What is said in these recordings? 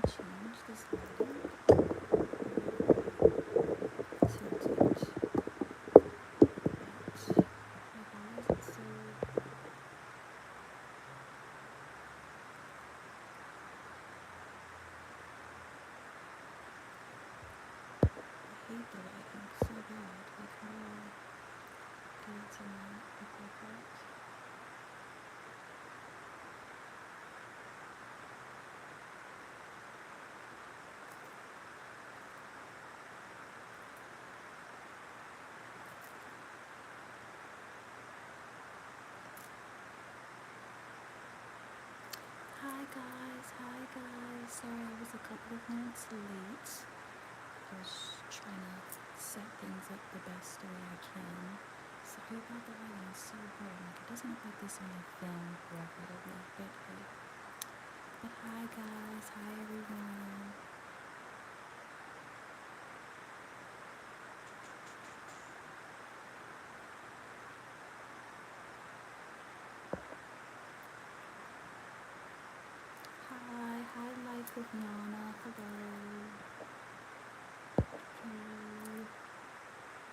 change this lighting tilted. But hey guys, it's so I hate the lighting so bad. Like how do I get it to not look like that? Hi guys. Sorry I was a couple of minutes late. I was trying to set things up the best way I can. Sorry about the lighting, it's so bright. Like it doesn't look like this when I film regularly, but hey. But hi guys, hi everyone. Hi Life with Yana, hello.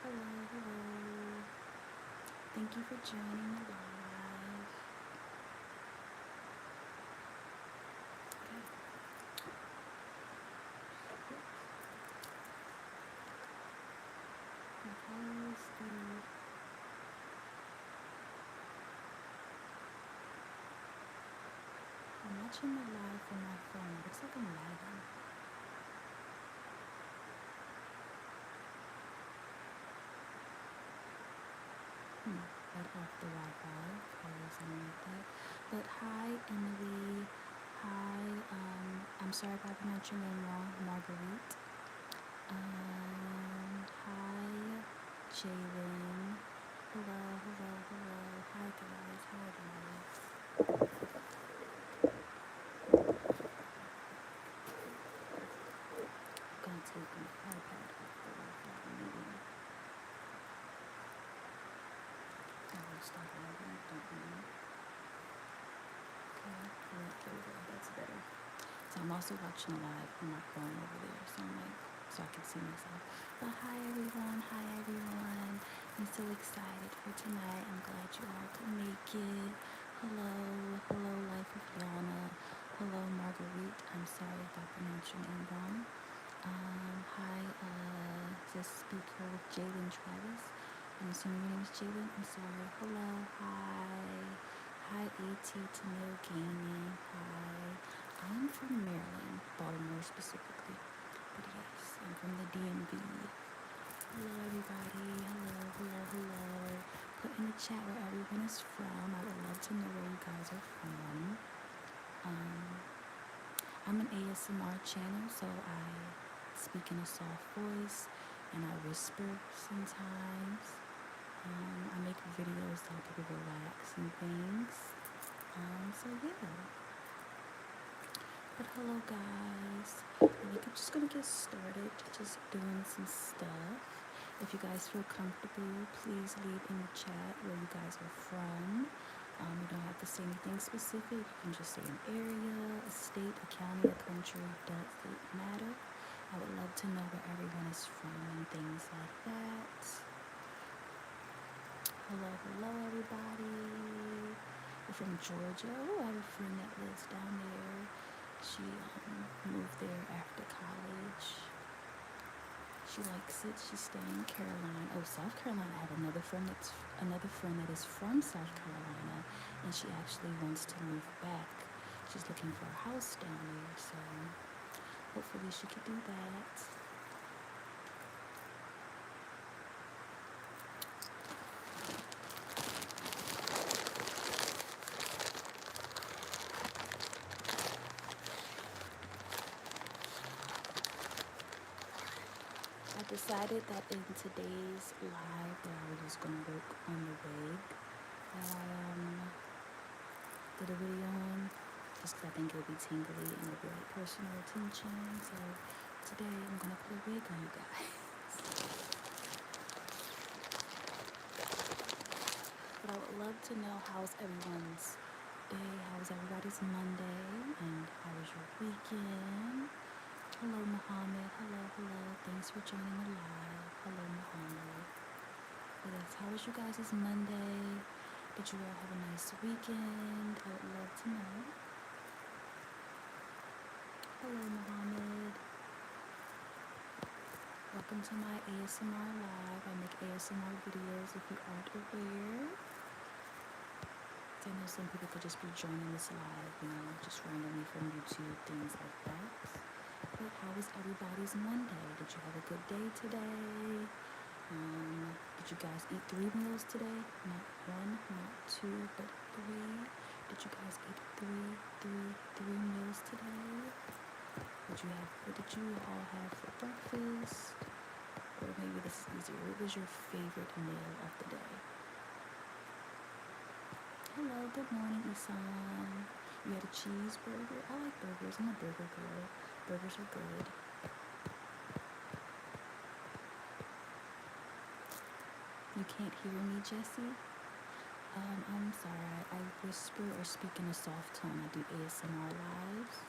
Hello. Thank you for joining the live. Okay. I'm watching the live from my phone. Looks like I'm lagging. Right off the Wi-Fi or something like that. But hi Emily. Hi, I'm sorry if I pronounced your name wrong, Marguerite. Hi Jalen. Hello. Hi guys. I'm gonna take my iPad off the Wi-Fi meeting. I will stop lagging, don't worry. Okay, there we go, that's better. So I'm also watching live on my phone over there, so I can see myself. But hi everyone. I'm so excited for tonight. I'm glad you all could make it. Hello, Life of Yana. Hello, Marguerite. I'm sorry if I pronounced your name wrong. Hi, this speaker with Jalen Travis. I'm assuming your name is Jalen. I'm sorry. Hello, hi, AT Tamil Gaming. Hi. I'm from Maryland, Baltimore specifically. But yes, I'm from the DMV. Hello everybody. Hello. Put in the chat where everyone is from. I would love to know where you guys are from. I'm an ASMR channel, so I speak in a soft voice and I whisper sometimes. I make videos to help people relax and things. So yeah. But hello guys. I'm just gonna get started, just doing some stuff. If you guys feel comfortable, please leave in the chat where you guys are from. You don't have to say anything specific. You can just say an area, a state, a county, a country. Doesn't matter. I would love to know where everyone is from and things like that. Hello everybody. We're from Georgia. Oh, I have a friend that lives down there. She moved there after college. She likes it. She's staying in Carolina. Oh, South Carolina. I have another friend that is from South Carolina, and she actually wants to move back. She's looking for a house down there, so hopefully she could do that. I decided that in today's live that I was just going to work on the wig that I did a video on, just because I think it'll be tingly and it'll be like personal attention. So today I'm going to put a wig on you guys. But I would love to know how's everyone's day, how's everybody's Monday, and how was your weekend? Hello, Muhammad. Hello, hello. Thanks for joining the live. Hello, Muhammad. Yes, how was you guys' Monday? Did you all have a nice weekend? I would love to know. Hello, Muhammad. Welcome to my ASMR live. I make ASMR videos if you aren't aware. I know some people could just be joining this live, just randomly from YouTube, things like that. But how was everybody's Monday? Did you have a good day today? Did you guys eat 3 meals today? Not 1, not 2, but 3. Did you guys eat three meals today? What did you all have for breakfast? Or maybe this is easier. What was your favorite meal of the day? Hello, good morning, Isan. You had a cheeseburger? I like burgers. I'm a burger girl. Burgers are good. You can't hear me, Jessie? I'm sorry. I whisper or speak in a soft tone. I do ASMR lives.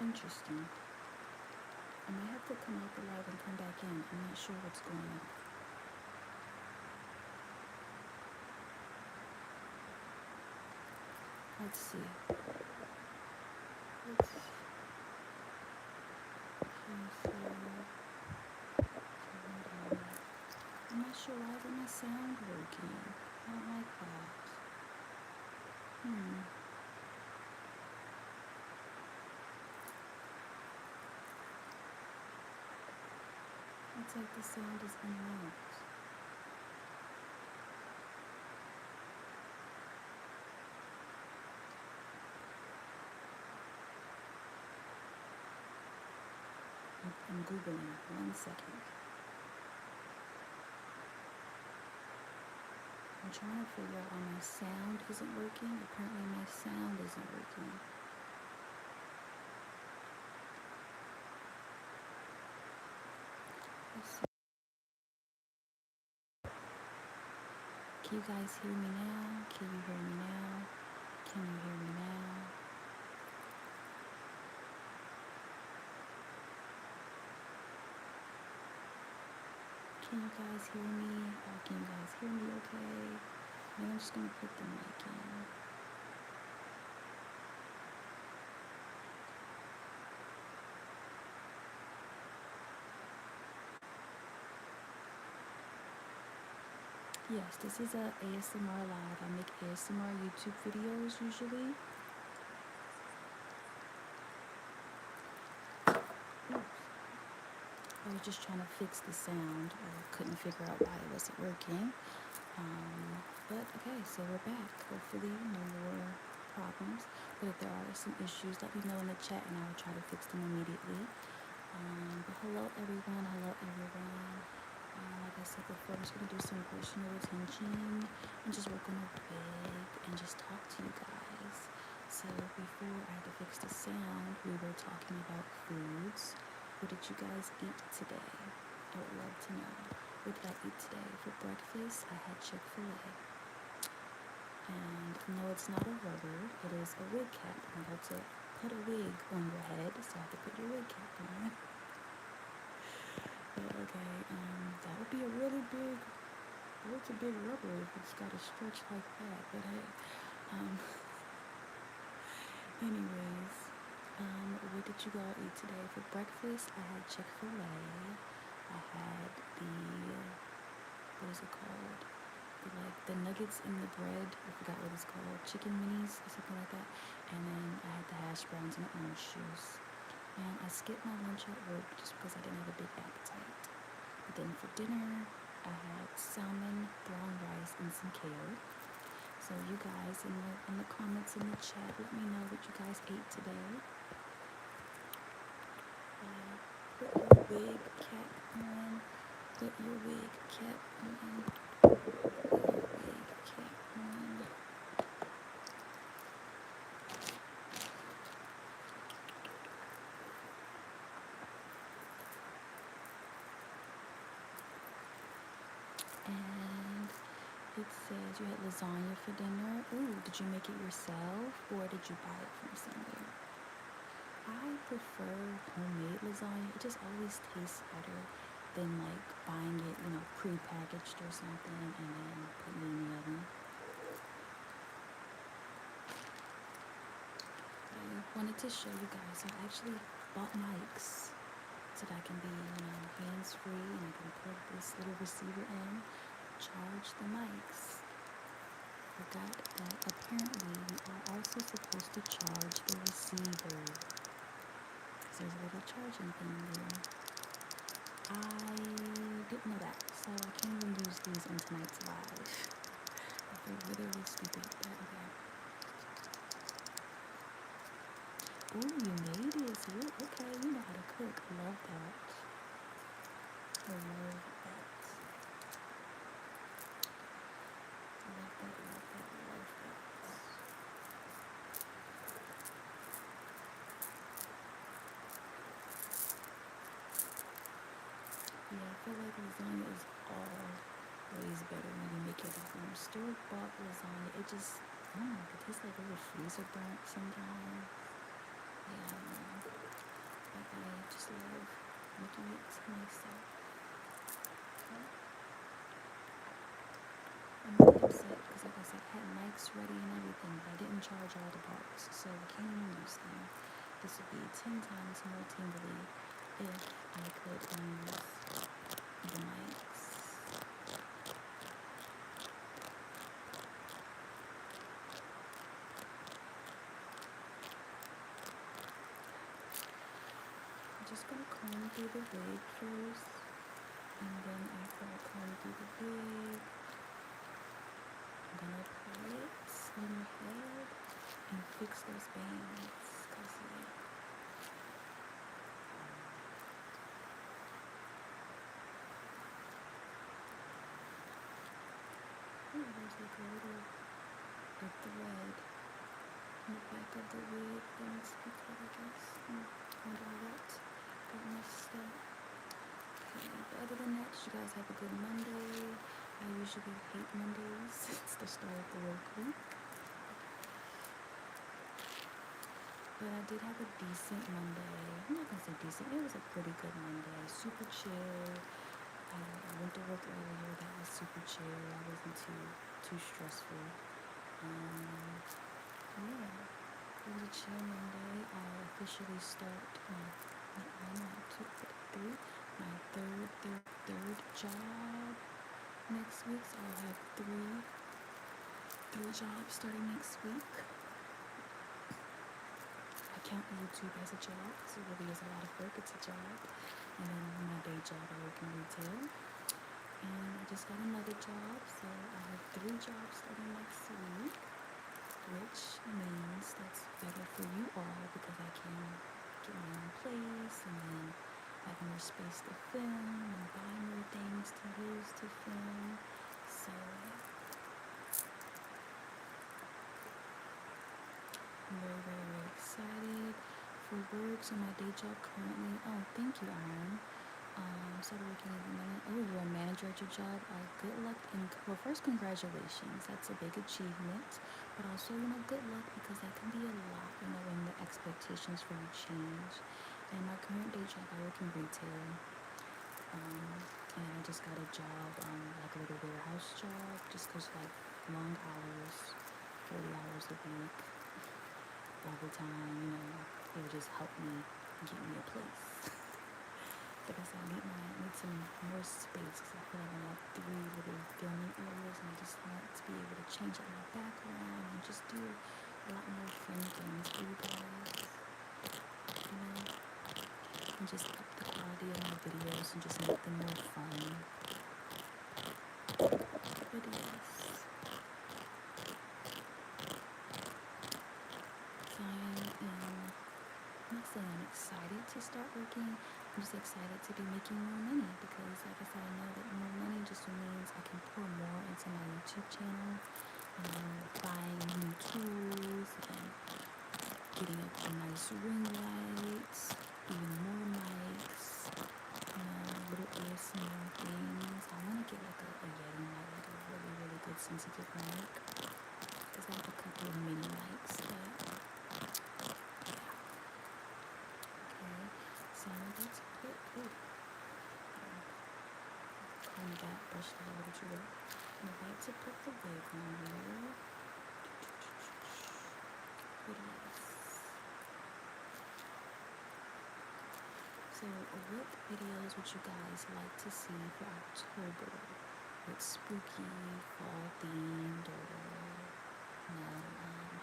Interesting. I might have to come out the live and come back in. I'm not sure what's going on. Let's see. I'm not sure why isn't my sound working. I don't like that. It's like the sound is in and out. I'm Googling. 1 second. I'm trying to figure out why my sound isn't working. Apparently my sound isn't working. Let's see. Can you guys hear me now? Can you hear me now? Can you hear me now? Can you guys hear me? Can you guys hear me okay? Then I'm just going to put the mic in. Yes, this is a ASMR live. I make ASMR YouTube videos usually. Oops. I was just trying to fix the sound. I couldn't figure out why it wasn't working. But okay, so we're back. Hopefully no more problems. But if there are some issues, let me know in the chat and I will try to fix them immediately. But hello everyone, hello everyone. Like I said before, I'm just going to do some personal attention and just work on a wig and just talk to you guys. So before I had to fix the sound, we were talking about foods. What did you guys eat today? I would love to know. What did I eat today? For breakfast, I had Chick-fil-A. And no, it's not a rubber. It is a wig cap. I'm about to put a wig on your head, so I have to put your wig cap on. Okay, that would be a really big, it's a big rubber if it's got a stretch like that, but hey, anyways, what did you all eat today? For breakfast, I had Chick-fil-A, I had what is it called, the nuggets in the bread, I forgot what it's called, chicken minis or something like that, and then I had the hash browns and the orange juice. And I skipped my lunch at work just because I didn't have a big appetite. But then for dinner, I had salmon, brown rice, and some kale. So you guys in the comments in the chat, let me know what you guys ate today. Put your wig cap on. Put your wig cap on. Put your wig cap on. says you had lasagna for dinner. Ooh, did you make it yourself or did you buy it from somewhere? I prefer homemade lasagna. It just always tastes better than like buying it, pre-packaged or something and then putting it in the oven. I wanted to show you guys. I actually bought mics so that I can be, hands-free and I can plug this little receiver in, charge the mics. Forgot that apparently we are also supposed to charge the receiver. There's a little charging thing there. I didn't know that, so I can't even use these on tonight's live. I feel really stupid, but okay. Ooh, you made it. So okay. You know how to cook. Love that. I love that. Love that, love that, love that. Yeah, I feel like lasagna is always better when you make it at home. Store-bought lasagna, it just, I don't know, it tastes like a little freezer burnt sometimes. Yeah, I don't know. But I just love making it myself. Okay. I'm really upset because, like I said, I had mics ready and everything, but I didn't charge all the parts, so I can't even use them. This would be 10 times more tingly if I could use the mics. I'm just going to comb through the wig first, and then after I comb through the wig, I'm going to apply it on your head and fix those bangs, because yeah. Oh, there's like a little thread in the back of the wig that needs to be cut, I guess. Wonder how that got messed up. Okay, but other than that, did you guys have a good Monday? I usually hate Mondays. It's the start of the work week. But I did have a decent Monday. I'm not gonna say decent. It was a pretty good Monday. Super chill. I went to work earlier. That was super chill. I wasn't too stressful. Yeah, it was a chill Monday. I officially start my third job next week. So I'll have three jobs starting next week. I count YouTube as a job, so it really is a lot of work. It's a job. And then my day job, I work in retail. And I just got another job, so I have 3 jobs starting next week, which means that's better for you all because I can get my own place and then have more space to film and buy more things to use to film. So I'm very, very, very excited for work. So my day job currently, oh, thank you, Iron. Started working as a manager. Oh, you're a manager at your job. Good luck and well, first, congratulations. That's a big achievement. But also, good luck because that can be a lot. When the expectations for you change. And my current day job, I work in retail. And I just got a job, like a little warehouse job, just because like long hours, 40 hours a week, overtime. It would just help me get me a place. Like I said, I need some more space because I feel like I have 3 little filming areas and I just want to be able to change up my background and just do a lot more fun things for you guys, and just up the quality of my videos and just make them more fun. But yes, so I'm not saying I'm excited to start working. I'm just excited to be making more money because, like I said, I know that more money just means I can pour more into my YouTube channel, buying new tools and getting a nice ring light, even more mics, little ASMR things. I want to get like a Yeti mic, like a really, really good sensitive mic because I have a couple of mini mics that, yeah. Okay, so that's it. Ooh. Comb that, brush that a little too well. I'm about to put the wig on here. What else? So, what videos would you guys like to see for October? With spooky, fall themed, or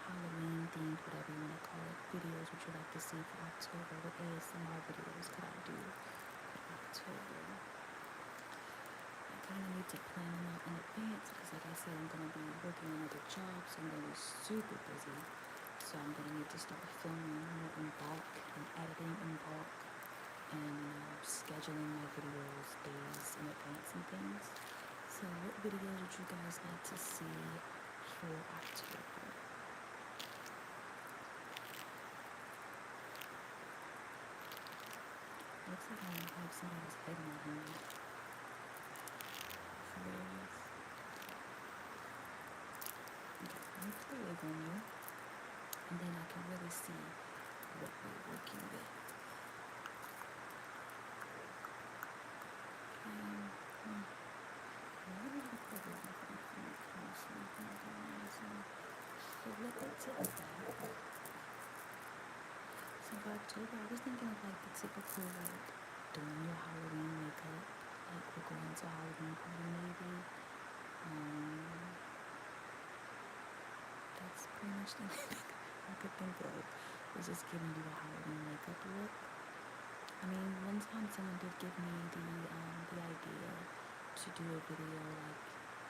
Halloween themed, whatever you want to call it. Videos would you like to see for October? What ASMR videos could I do for October? I kind of need to plan them out in advance because, like I said, I'm going to be working another job, so I'm going to be super busy. So I'm going to need to start filming more in bulk and editing in bulk and scheduling my videos days in advance and things. So what videos would you guys like to see for October? Looks like I have somebody's head in my hand. It's hilarious. Okay, let me put the wig on you, and then I can really see what we're working with. So for October, I was thinking of like the typical like doing your Halloween makeup, like we're going to a Halloween party maybe. That's pretty much the only thing I could think of, was just giving you a Halloween makeup look. I mean, one time someone did give me the idea to do a video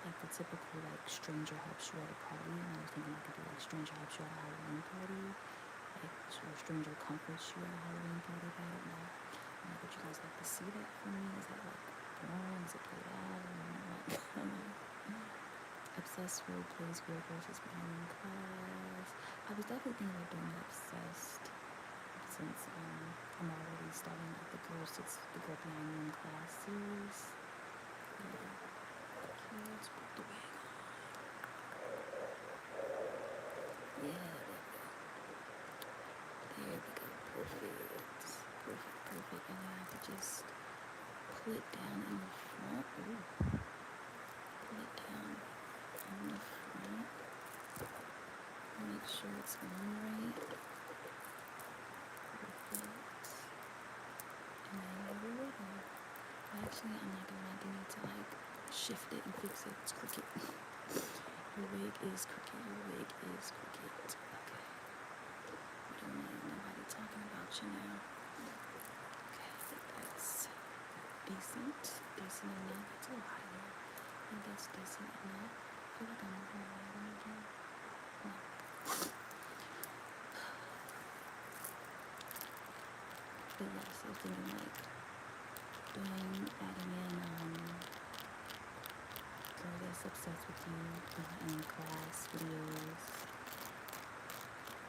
like the typical like stranger helps you at a party, and I was thinking I could do like stranger helps you at a Halloween party, like or stranger comforts you at a Halloween party. But I don't know. Like, would you guys like to see that from me? Is that like boring? Is it played out? I don't know. Obsessed role plays girl versus behind in class. I was definitely thinking about doing Obsessed since I'm already starting like the girl behind you in class series. Yeah. Okay, let's put the wig on. Yeah, there we go. Perfect. And I have to just pull it down in the front. Ooh. Pull it down in the front. Make sure it's on right. Perfect. And then here we go. Actually, I'm not gonna lie, I need to like shift it and fix it. It's crooked. Your wig is crooked. Okay. We don't need nobody talking about you now. Okay, I think that's decent enough. It's a little higher. I think that's decent enough. I feel like I'm moving my lighting again. No. But yes, I was thinking like adding in girl that's obsessed with you in class videos.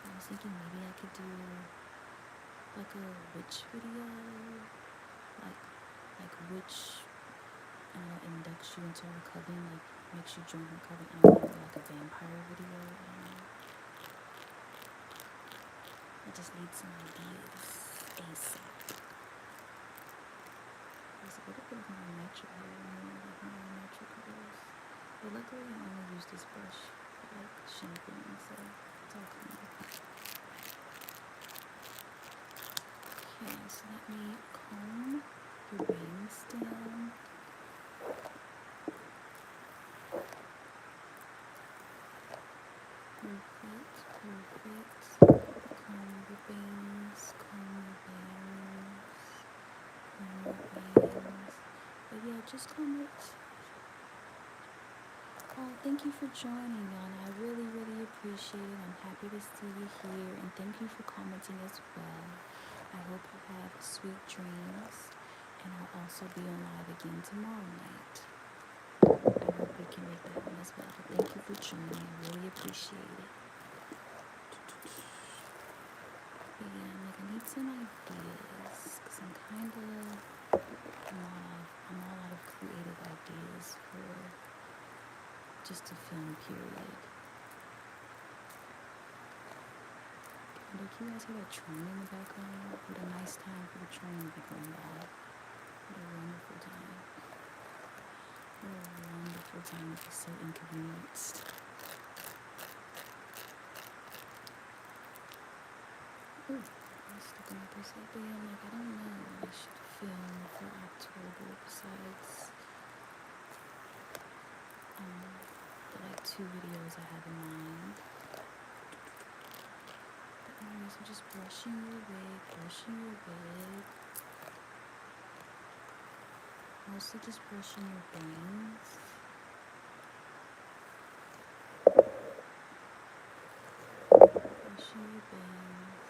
I was thinking maybe I could do like a witch video, like witch, I don't know, inducts you into her coven, like makes you join her coven. I don't know, like a vampire video. I don't know. I just need some ideas ASAP. I was like, what if it was more natural hair, like more natural colors? But luckily I only use this brush for like shampooing, so it's all clean. Okay, so let me comb your bangs down. Perfect. Comb your bangs. But yeah, just comb it. Oh, thank you for joining, Yana. I really appreciate it. I'm happy to see you here, and thank you for commenting as well. I hope you have sweet dreams, and I'll also be on live again tomorrow night. I hope we can make that one as well. But thank you for joining. I really appreciate it. But yeah, I need some ideas because I'm all out of creative ideas for just to film, period. And can you guys hear that train in the background? What a nice time for the train to be going by. What a wonderful time. What a wonderful time to be so inconvenienced. Ooh, I'm stuck on my percent, but yeah, I'm like, I don't know what I should film for October besides the like 2 videos I have in mind. But anyways, I'm just brushing your wig. Mostly just brushing your bangs. Brushing your bangs.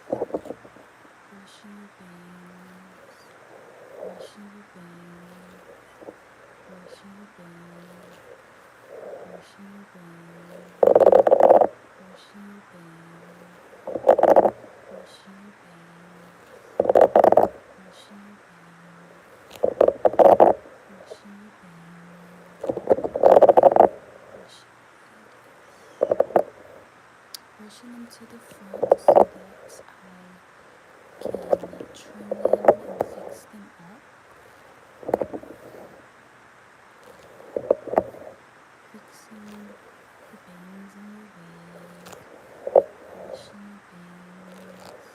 Brushing your bangs. Brushing your bangs. Brushing your bangs. Brushing your bangs. Brushing your bangs. Brushing your bangs. Brushing your bangs. Brushing your bangs. Brushing them to the front so that I can trim them and fix them up. Fixing the bangs in your wig. Brushing your bangs.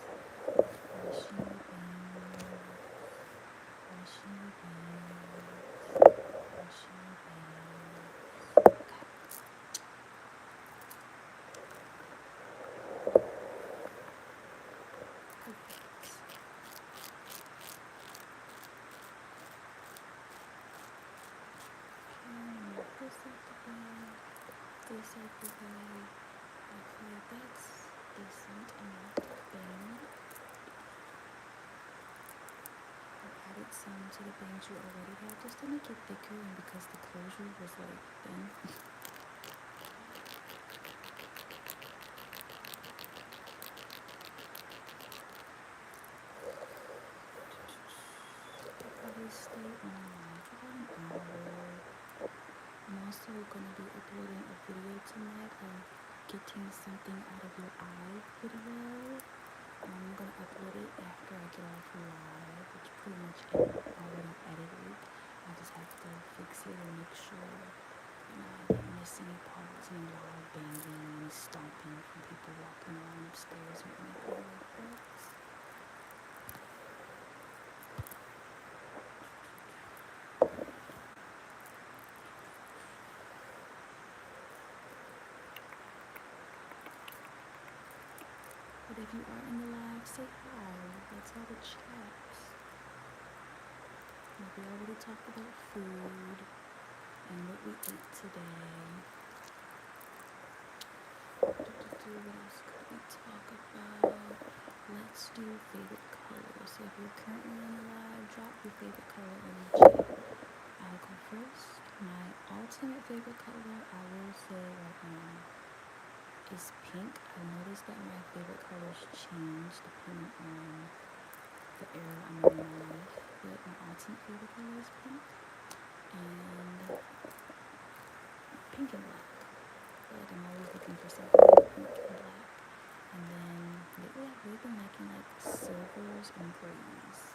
Brushing your bangs. Brushing your bangs. Brushing your bangs. Okay. This out the way. I feel like that's decent amount of bang. I added some to the bangs you already had just to make it thicker, and because the closure was like thin. Probably stay on for about an hour. I'm also going to be uploading a video tonight of getting something out of your eye video. I'm going to upload it after I get off live. It's pretty much already edited. I just have to fix it and make sure I didn't miss any parts, any loud banging, any stomping from people walking around upstairs or anything like that. But if you are in the live, say hi. Let's have a chat. We already talked about food and what we ate today. What else could we talk about? Let's do favorite colors. So if you're currently in the live, drop your favorite color in the chat. I'll go first. My ultimate favorite color, I will say right now, is pink. I noticed that my favorite colors change depending on the era I'm in my life, but my ultimate favorite color is pink, and pink and black. I feel like I'm always looking for something pink and black. And then lately I've really been liking like silvers and grays.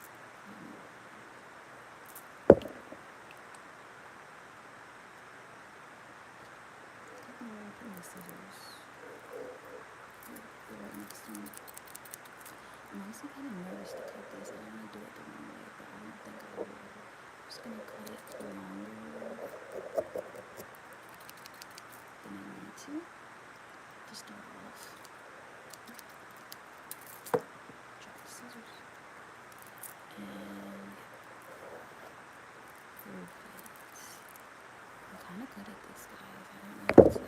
The scissors. They're right next to me. I'm honestly kind of nervous to cut this. I don't want to do it the wrong way, but I don't think I will. I'm just going to cut it longer than I need to start off. Drop the scissors. And perfect. I'm kind of good at this, guys. I don't know what to do.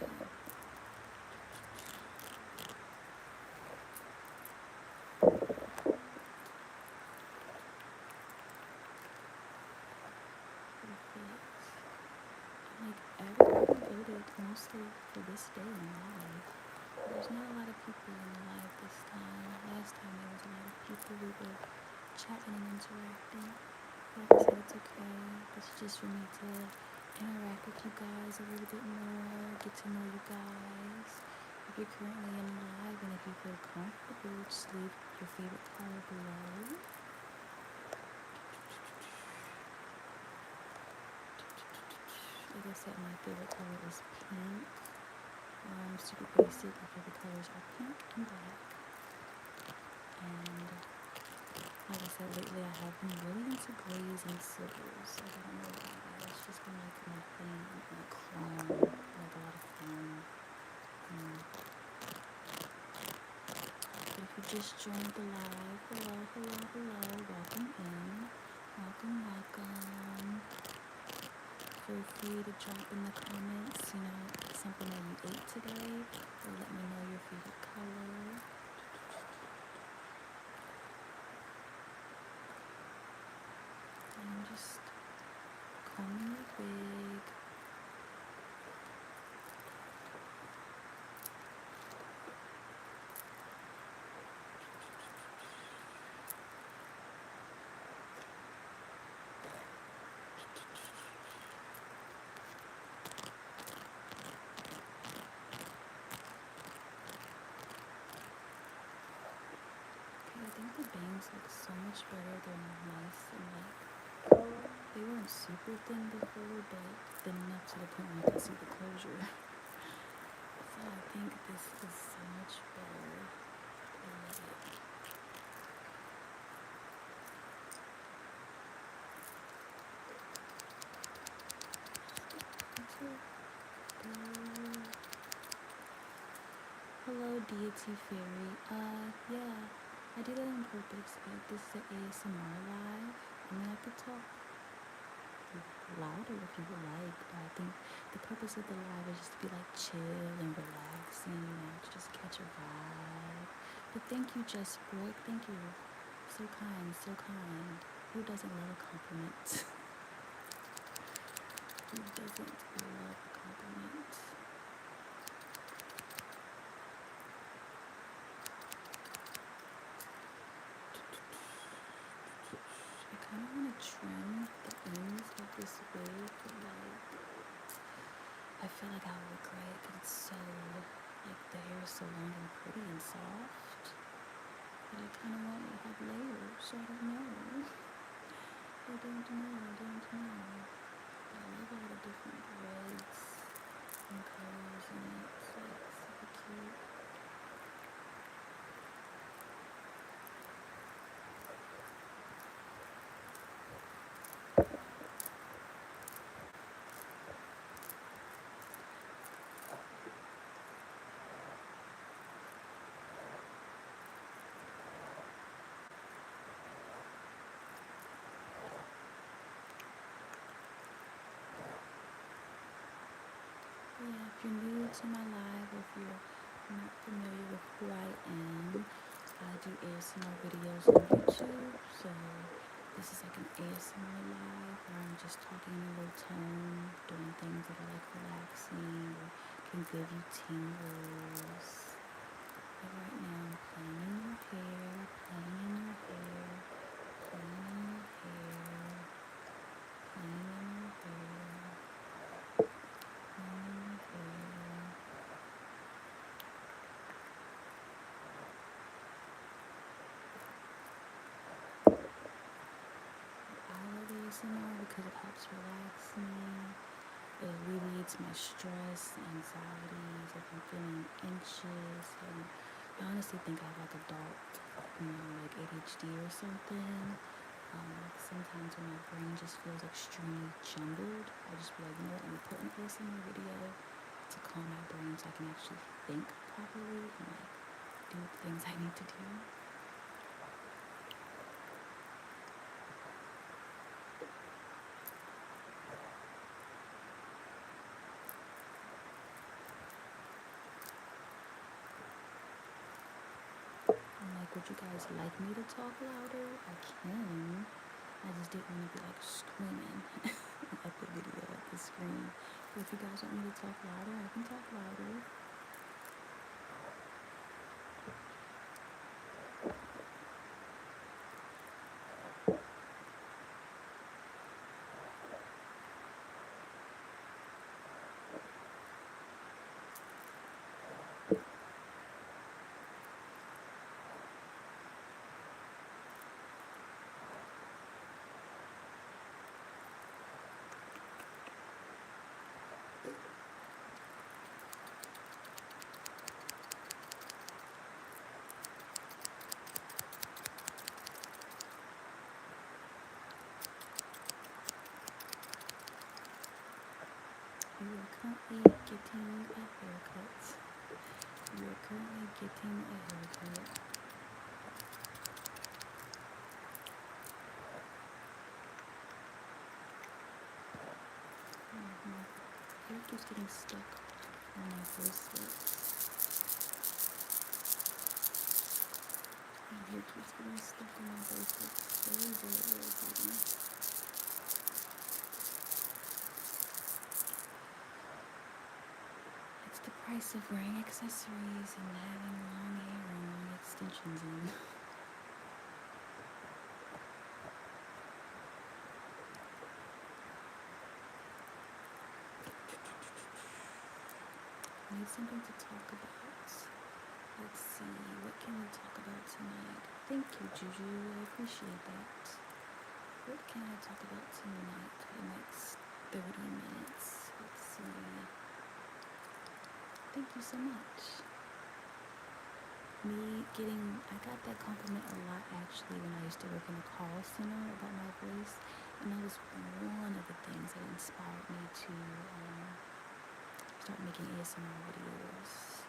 Everyone voted mostly for this day in live. There's not a lot of people in the live this time. Last time there was a lot of people. We were chatting and interacting. Like I said, it's okay. It's just for me to interact with you guys a little bit more, get to know you guys. If you're currently in live and if you feel comfortable, just leave your favorite color below. Like I said, my favorite color is pink. Super basic. My favorite colors are pink and black. And like I said, lately I have been really into grays and silvers. Like, I don't know why. It's just been like my thing. Like chrome. Like a lot of chrome. But if you just joined the live, hello, hello, hello. Welcome in. Welcome, welcome. Feel free to drop in the comments, something that you ate today, or let me know your favorite color. And just combing your wig. I think the bangs look so much better. They're nice and they weren't super thin before, but thin enough to the point where you can see the closure. So I think this is so much better. I love it. Hello, Deity Fairy. Yeah, I did that on purpose. This is an ASMR live. I mean, I could talk louder if you would like, but I think the purpose of the live is just to be like chill and relaxing and to just catch a vibe. But thank you, Jess Brooke. Thank you. So kind, so kind. Who doesn't love a compliment? Who doesn't love a compliment? I kind of want to trim the ends of this wig, but I feel like I'll regret it because it's so, the hair is so long and pretty and soft. But I kind of want it to have layers, so I don't know. I don't know. But I love all the different reds and colors in it. It's super cute. Yeah, if you're new to my live, or if you're not familiar with who I am, I do ASMR videos on YouTube. So this is like an ASMR live where I'm just talking in a low tone, doing things that are like relaxing or can give you tingles. Like right now, I'm playing in your hair, playing in your hair, playing in your hair, playing in your hair. I love ASMR because it helps relax me. It alleviates my stress, anxieties, if I'm feeling anxious. And I honestly think I have like like ADHD or something. Sometimes when my brain just feels extremely jumbled, I just be like, let me put an ASMR video to calm my brain so I can actually think properly and do the things I need to do. Would you guys like me to talk louder? I can. I just didn't want to be screaming at the video, at the screen. But if you guys want me to talk louder, I can talk louder. You are currently getting a haircut. You are currently getting a haircut. My hair keeps getting stuck on my bracelets. My hair keeps getting stuck on my bracelets. Very, very irritating. It's the price of wearing accessories and having long hair and long extensions in. I need something to talk about. Let's see, what can we talk about tonight? Thank you, Juju. I appreciate that. What can I talk about tonight for the next 30 minutes? Let's see. Thank you so much. I got that compliment a lot actually when I used to work in a call center about my voice, and that was one of the things that inspired me to start making ASMR videos.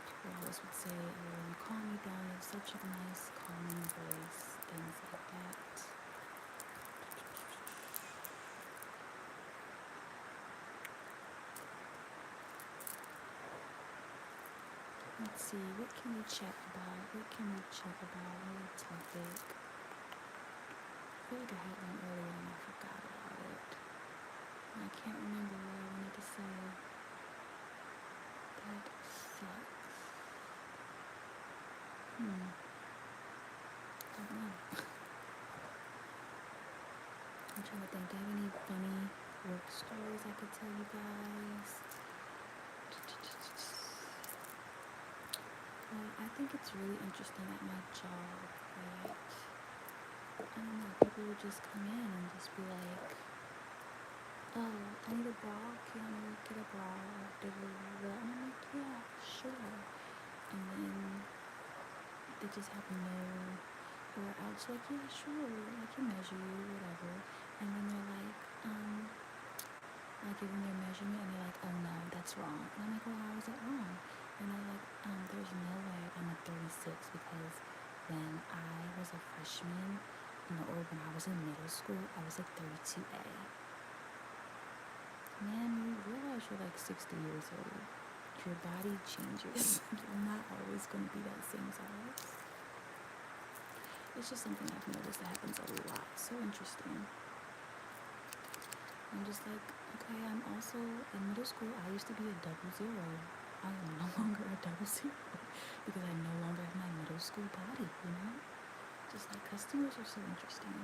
People always would say, oh, you calm me down, you have such a nice calming voice, things like that. Let's see, what can we chat about? What topic? I feel like I had one earlier and I forgot about it. And I can't remember what I wanted to say. That sucks. I don't know. I'm trying to think, do I have any funny work stories I could tell you guys? Well, I think it's really interesting at my job that, I don't know, people would just come in and just be like, oh, I need a bra, can I get a bra? And I'm like, yeah, sure. And then they just have no, or I was like, yeah, sure, I can measure you, whatever. And then they're like, I give them their measurement and they're like, oh no, that's wrong. And I'm like, well, how is that wrong? And they're like, there's no way I'm a 36 because when I was a freshman, or when I was in middle school, I was a 32A. Man, you realize you're like 60 years old. Your body changes. You're not always going to be that same size. It's just something I've noticed that happens a lot. So interesting. I'm just like, okay, I'm also in middle school. I used to be a 00. I am no longer a 00 because I no longer have my middle school body, you know? Just like customers are so interesting.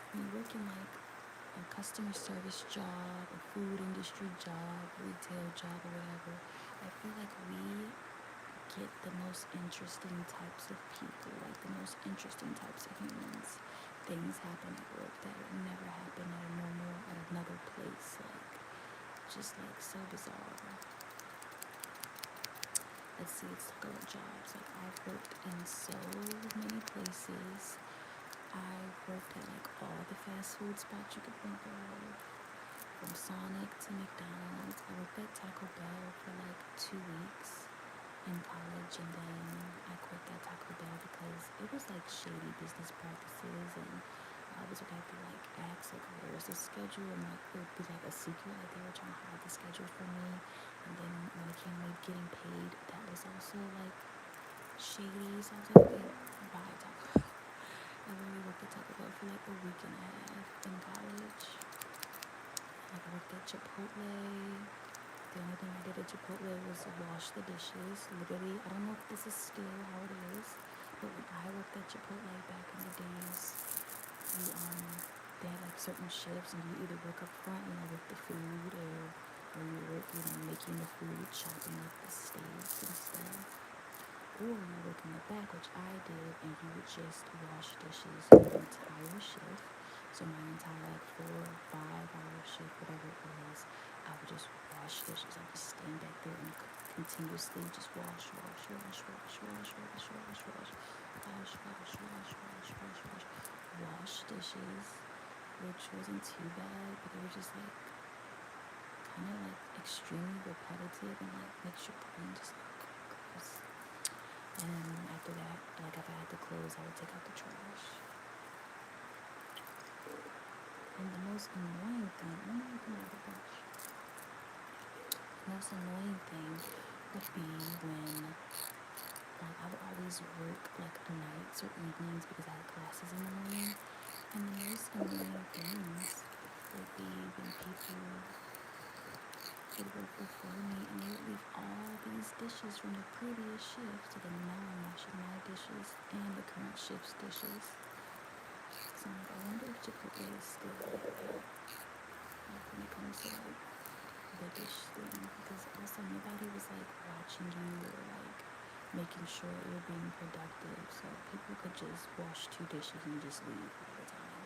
When you work in like a customer service job, a food industry job, retail job, or whatever, I feel like we get the most interesting types of people, like the most interesting types of humans. Things happen at work that would never happen at another place, like just like so bizarre. Let's see, let's talk about jobs. Like I've worked in so many places. I've worked at like all the fast food spots you could think of, from Sonic to McDonald's. I worked at Taco Bell for like 2 weeks in college, and then I quit that Taco Bell because it was like shady business practices, and I was gonna have to like ask like where's the schedule, and like it would be like a secret, like they were trying to hide the schedule from me. And then when it came to like getting paid, that was also like shady. So I was like, okay, bye Taco Bell. I literally worked at Taco Bell for like a week and a half in college. Like I worked at Chipotle. The only thing I did at Chipotle was wash the dishes. Literally, I don't know if this is still how it is, but when I worked at Chipotle back in the days, they had like certain shifts, and you either work up front, with the food, or you work, making the food, chopping up the steaks and stuff, or you work in the back, which I did, and you would just wash dishes your entire shift. So my entire like 4 or 5 hour shift, whatever it was, I would just wash dishes. I would stand back there and continuously just wash, wash dishes, which wasn't too bad, but it was just like kind of like extremely repetitive and like makes your brain just like gross. And after that, like if I had to close, I would take out the trash. And the most annoying thing, let me open the brush. The most annoying thing would be when like I would always work like nights or evenings because I had classes in the morning. And the most annoying things would be when people would work before me and they would leave all these dishes from the previous shift. So then now I'm washing my dishes and the current shift's dishes. So I'm like, I wonder if Chipotle is still like that. Like when it comes to like the dish thing. Because also nobody was like watching you or like making sure you were being productive. So people could just wash 2 dishes and just leave all the time.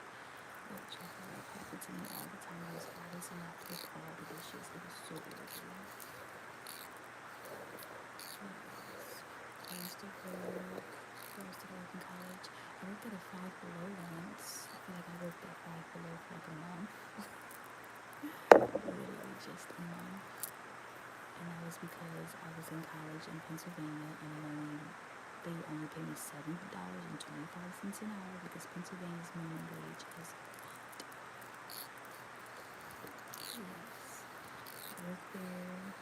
Which I feel like happened to me all the time. I was always left with all the dishes. It was so irritating. I used to work in college. I worked at a Five Below once. I feel like I worked at Five Below for like a month. Literally just a month. And that was because I was in college in Pennsylvania and they only paid me $70.25 an hour because Pennsylvania's minimum wage is hot. Yes. I worked there.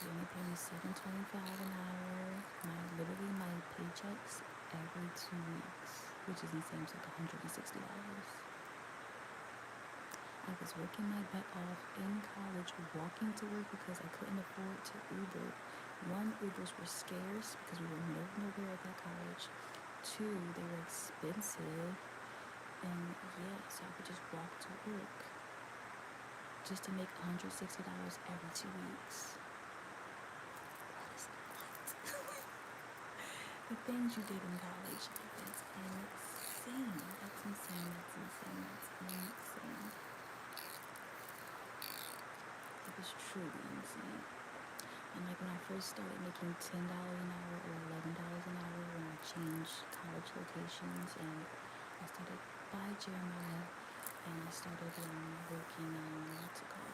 They only pay me $7.25 an hour. My paychecks every 2 weeks, which is insane. It's like $160. I was working my butt off in college, walking to work because I couldn't afford to Uber. 1, Ubers were scarce because we were nowhere at that college. 2, they were expensive. And yeah, so I could just walk to work just to make $160 every 2 weeks. That is a lot. The things you did in college, like that's insane. That's insane. That's insane. That's insane. It was truly insane. And like when I first started making $10 an hour or $11 an hour when I changed college locations and I started by Jeremiah and I started working what's it called?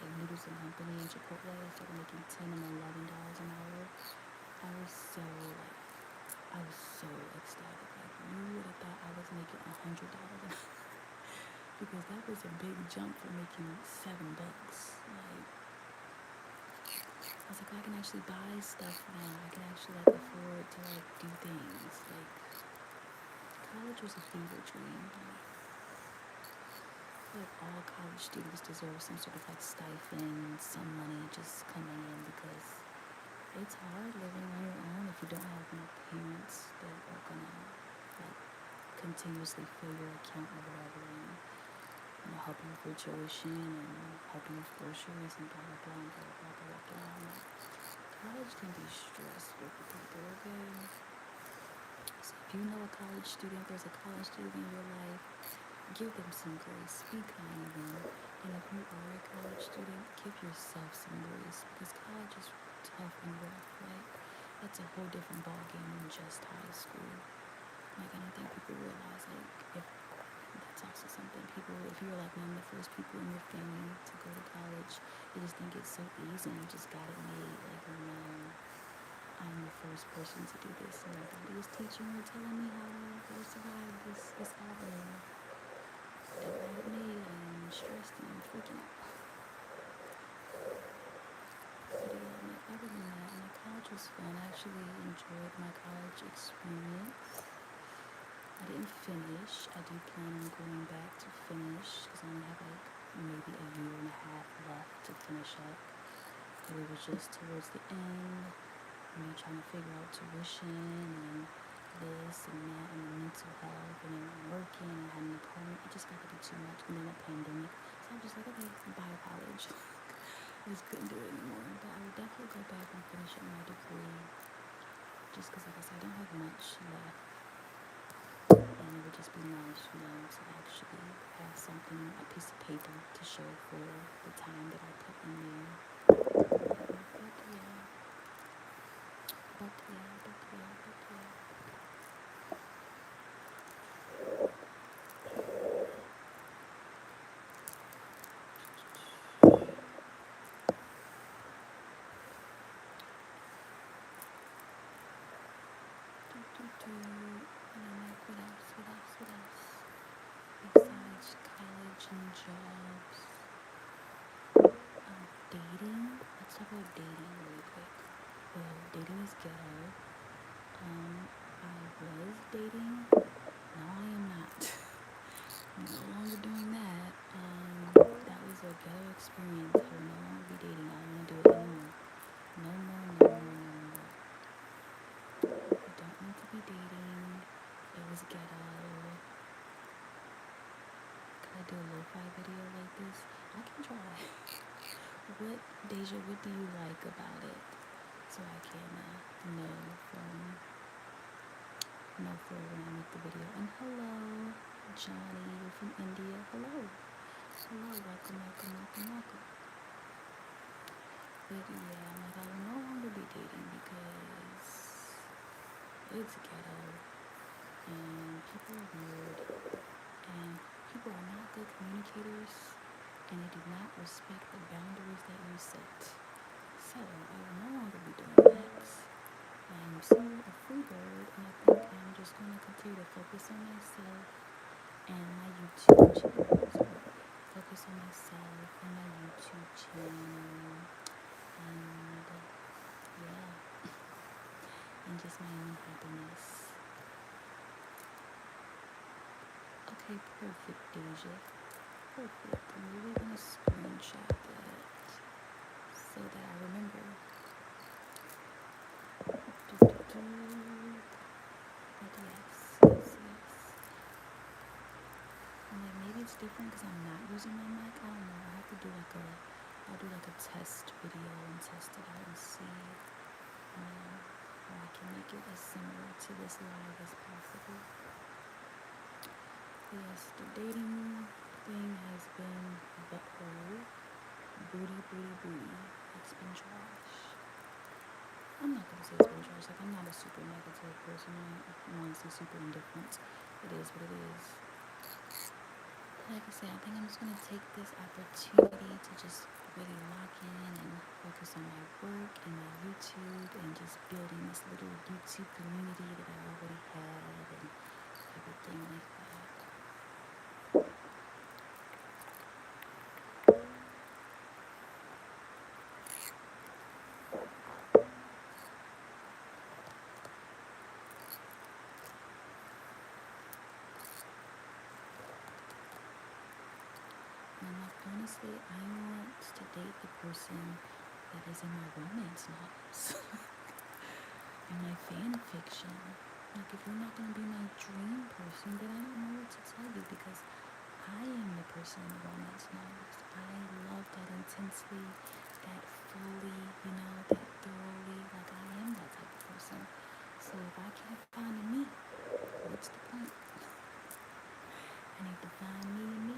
A noodles and company in Chipotle. I started making $10 and $11 an hour. I was so ecstatic. Like you would have thought I was making $100 an hour because that was a big jump from making $7. Like I was like, I can actually buy stuff now. I can actually like afford to like do things. Like college was a fever dream. Like all college students deserve some sort of like stipend, some money just coming in because it's hard living on your own if you don't have no parents that are gonna like continuously fill your account or whatever and help you with your tuition and help you with groceries and blah blah blah and blah blah blah blah blah. Like, college can be stressful for people, okay? So if you know a college student, there's a college student in your life, give them some grace, be kind to them. And if you are a college student, give yourself some grace because college is tough and rough. Like that's a whole different ball game than just high school. Like I don't think people realize like if that's also something people, if you're like one of the first people in your family to go to college, you just think it's so easy and you just got it made. Like no, I'm the first person to do this and nobody was teaching or telling me how to survive this avenue. It got me and stressed and I'm freaking out. But yeah, like other than that, my college was fun. I actually enjoyed my college experience. I didn't finish. I do plan on going back to finish because I only have like maybe a year and a half left to finish up. But it was just towards the end, me trying to figure out tuition and this and that and the mental health and then working and having an apartment. It just got to be too much. And then a pandemic. So I'm just like, okay, bye college. I just couldn't do it anymore. But I would definitely go back and finish up my degree. Just because, like I said, I don't have much left. And it would just be nice, to actually have something, a piece of paper to show for the time that I put in there. But yeah. fashion jobs, dating. Let's talk about dating really quick. Well, dating is ghetto. I was dating. Now I am not. I'm no longer doing that. That was a ghetto experience. I will no longer be dating. I don't want to do it anymore. No more, no more, no more. I don't want to be dating. It was ghetto. Could I do a lo-fi video like this? I can try. What, Deja, what do you like about it? So I can know for when I make the video. And hello, Johnny, you're from India. Hello. Hello, welcome, welcome, welcome, welcome. But yeah, I'm like, I will no longer be dating because it's ghetto and people are weird and people are not good communicators and they do not respect the boundaries that you set. So I will no longer be doing that. I'm still a free bird and I think I'm just going to continue to focus on myself and my YouTube channel. Focus on myself and my YouTube channel and yeah, and just my own happiness. Okay, perfect, Deja. Perfect. I'm really gonna screenshot that so that I remember. But yes. I'm like, maybe it's different because I'm not using my mic. I don't know. I'll do like a test video and test it out and see, how I can make it as similar to this live as possible. Yes, the dating thing has been butthole, booty. It's been trash. I'm not gonna say it's been trash. Like, I'm not a super negative person. I'm honestly super indifferent. It is what it is. Like I said, I think I'm just gonna take this opportunity to just really lock in and focus on my work and my YouTube and just building this little YouTube community that I already have and everything like that. And like, honestly, I want to date the person that is in my romance novels and my fan fiction. Like, if you're not gonna be my dream person, then I don't know what to tell you because I am the person in the romance novels. I love that intensely, that fully, that thoroughly. Like, I am that type of person. So if I can't find me, what's the point? I need to find me.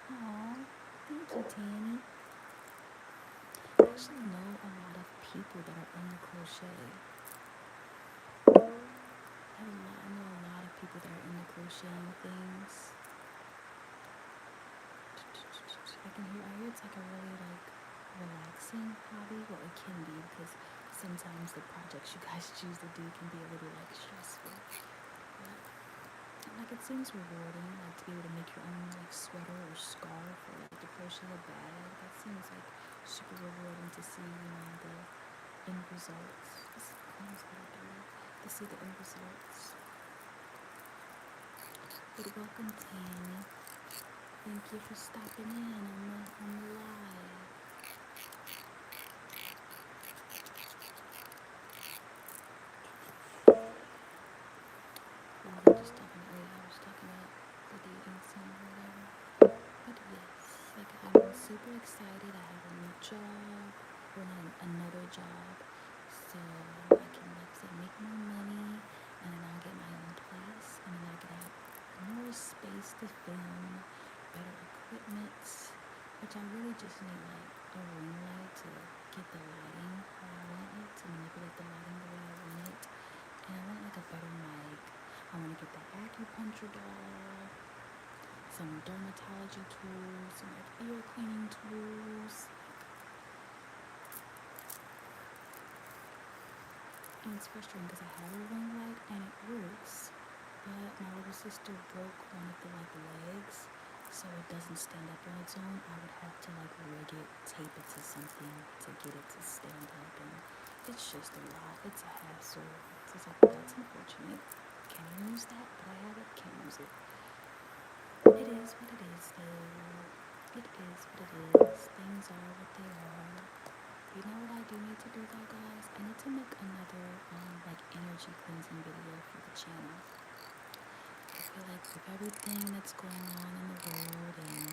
Aww, thank you, Tammy. I actually know a lot of people that are in the crochet. I know a lot of people that are in the crocheting things. I hear it's like a really relaxing hobby. Well, it can be because sometimes the projects you guys choose to do can be a little stressful. But it seems rewarding, to be able to make your own sweater or scarf or to crochet a bag. That seems super rewarding to see, the end results. To see the end results. But welcome, Tammy. Thank you for stopping in on the live. I was talking about the dating scene or whatever. But yes, I'm super excited. I have a new job, or another job, so I can make more money, and then I'll get my own place, and then I can have more space to film, better equipment, which I really just need a ring light to get the lighting how I want it, to manipulate the lighting the way I want it, and I want a better mic. I want to get the acupuncture doll, some dermatology tools, some ear cleaning tools. And it's frustrating because I have a ring light and it works, but my little sister broke one of the like legs, so it doesn't stand up on its own. I would have to like rig it, tape it to something to get it to stand up, and it's just a lot. It's a hassle. It's just like, that's unfortunate. Can't use that, but I have it. Can't use it. It is what it is, though. It is what it is. Things are what they are. You know what I do need to do though, guys? I need to make another like energy cleansing video for the channel. I feel like with everything that's going on in the world and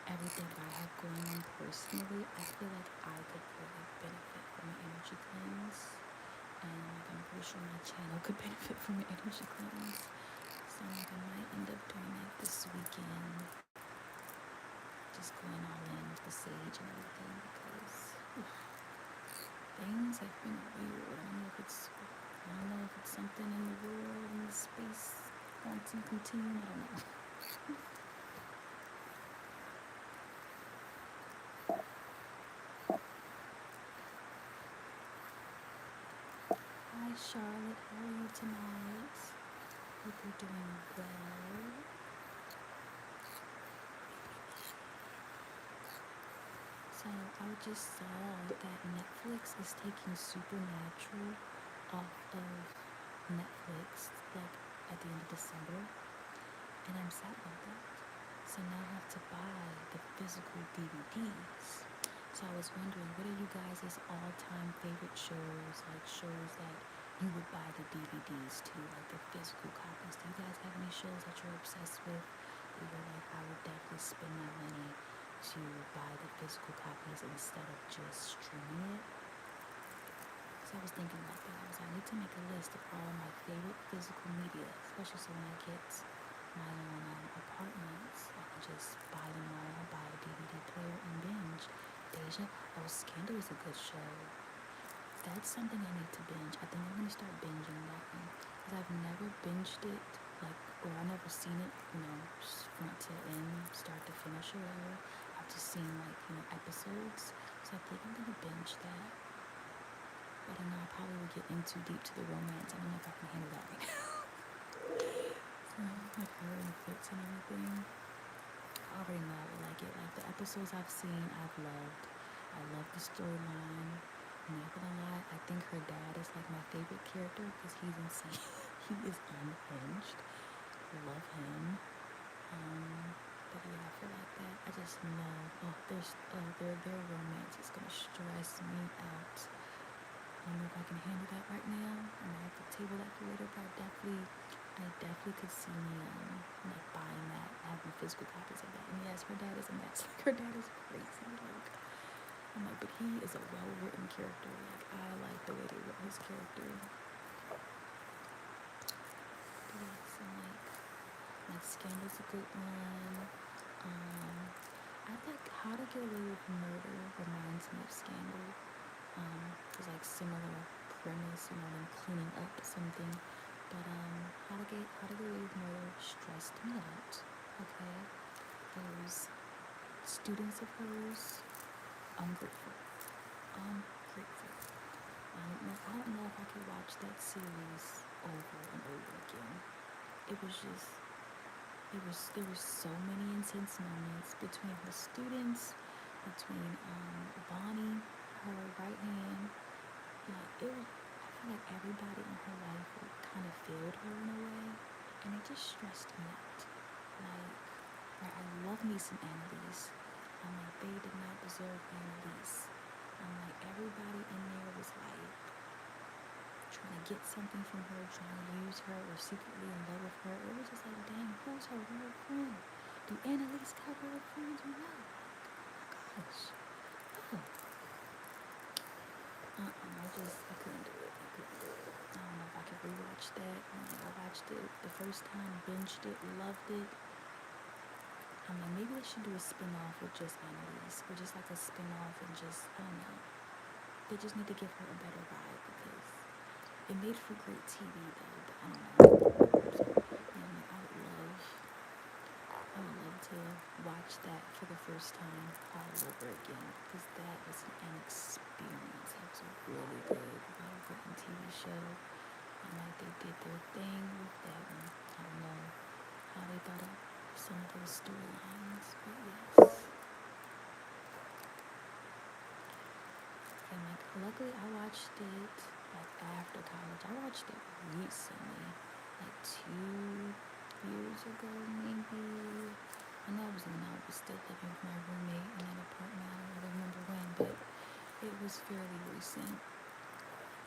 everything that I have going on personally, I feel like I could really benefit from an energy cleanse. And like I'm pretty sure my channel could benefit from an energy cleanse. So like I might end up doing that this weekend. Just going all in with the sage and everything because things have been weird. I don't know if it's something in the world, in the space, quantum continuum. I don't know. Hi Charlotte, how are you tonight? Hope you're doing well. So I just saw that Netflix is taking Supernatural off of Netflix like at the end of December, and I'm sad about that. So now I have to buy the physical DVDs. So I was wondering, what are you guys' all-time favorite shows, like shows that you would buy the DVDs to, like the physical copies? Do you guys have any shows that you're obsessed with? Or you're like, I would definitely spend my money to buy the physical copies instead of just streaming it? So I was thinking about that. I need to make a list of all my favorite physical media, especially so when I get my own apartments, I can just buy them all, buy a DVD player and binge. Deja, Scandal is a good show. That's something I need to binge. I think I'm going to start binging that one. Because I've never binged it, like, or I've never seen it, front to end, start to finish or whatever. I've just seen, like, episodes. So I think I'm going to binge that. But I know I probably would get in too deep to the romance. I don't know if I can handle that right now. Like her and the fits and everything. I already know I would like it. Like the episodes I've seen, I've loved. I love the storyline. I'm not gonna lie, I think her dad is like my favorite character because he's insane. He is unhinged. Love him. But yeah, I feel like that. I just know. Their romance is gonna stress me out. I don't know if I can handle that right now. I might have to table that for later, but I definitely could see me like buying that, having physical copies of that. And yes, her dad is a mess. Like her dad is crazy. Like I'm like, but he is a well-written character. Like I like the way they wrote his character. But yeah, so like Scandal's a good one. I like How to Get Away with Murder reminds me of Scandal. It's like similar premise, them cleaning up something. But How to Get Away with Murder stressed me out. Okay, those students of hers, ungrateful. Ungrateful. I don't know if I could watch that series over and over again. There were so many intense moments between her students, between Bonnie, her right hand. I feel like everybody in her life kind of failed her in a way, and it just stressed me out. Like, I love me some Annalise. I'm like, they did not deserve Annalise. I'm like, everybody in there was like trying to get something from her, trying to use her, or secretly in love with her. It was just like, dang, who's her real friend? Do Annalise got real friends or no? Oh my gosh. Oh. I couldn't do it. I don't know if I could rewatch that. I watched it the first time, binged it, loved it. I'm like, maybe they should do a spin-off with just Annalise, or just like a spin-off and just, I don't know. They just need to give her a better vibe because it made for great TV though, but I don't know. So, yeah, I would love to watch that for the first time all over again because that was an experience. That was a really good, well-written TV show. And like they did their thing with that one. I really thought of some of those storylines. But yes. And like luckily I watched it like after college. I watched it recently, like 2 years ago maybe. I know it was when I was still living with my roommate in that apartment. I don't really remember when, but it was fairly recent.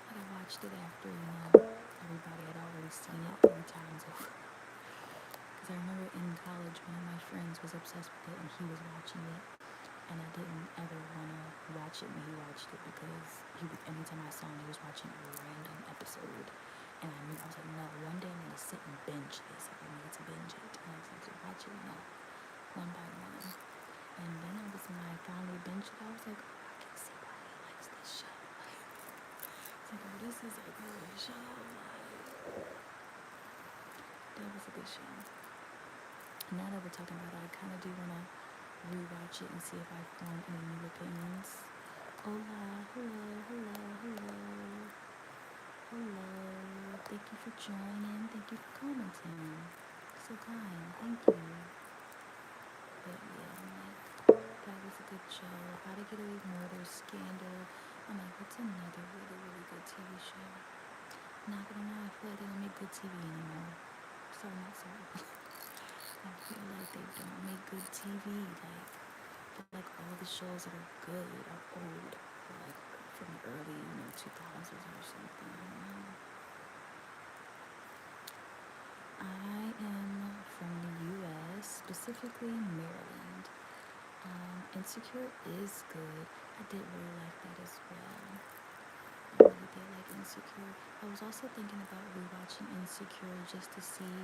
Like I watched it after, everybody had already seen it 3 times over. Because I remember in college, one of my friends was obsessed with it and he was watching it. And I didn't ever want to watch it when he watched it because anytime I saw him, he was watching a random episode. And I was like, no, one day I'm going to sit and binge this. Like, I need to binge it. And I was like, watch it, one by one. And then when I finally binged it, I was like, oh, I can see why he likes this show. It's like, oh, this is a good show. That was a good show. And now that we're talking about it, I kind of do want to rewatch it and see if I form any new opinions. Hola, hello, hello, hello, hello. Thank you for joining. Thank you for commenting. So kind. Thank you. But yeah, I'm like, that was a good show. How to Get Away with Murder, Scandal. I'm like, what's another really, really good TV show? Not gonna lie, I feel like they don't make good TV anymore. Sorry, not sorry. I feel like they don't make good TV. Like all the shows that are good are old, like from the early 2000s or something. I am from the U.S., specifically Maryland. Insecure is good. I did really like that as well. I really did like Insecure. I was also thinking about rewatching Insecure just to see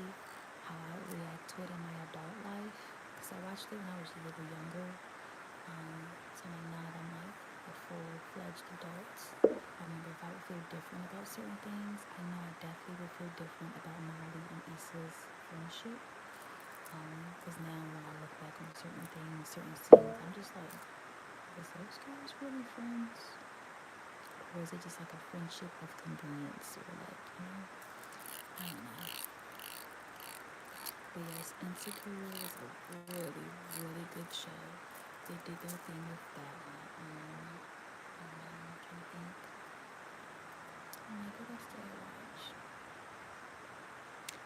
how I would react to it in my adult life, because I watched it when I was a little younger. So now that I'm like a full-fledged adult, I remember if I would feel different about certain things, I know I definitely would feel different about Marley and Issa's friendship. Because now when I look back on certain things, certain scenes, I'm just like, was those guys really friends? Or is it just like a friendship of convenience? Or like, I don't know. But yes, Insecure was a really, really good show. They did their thing with that one. I'm trying to think. I'm like, what else did I watch?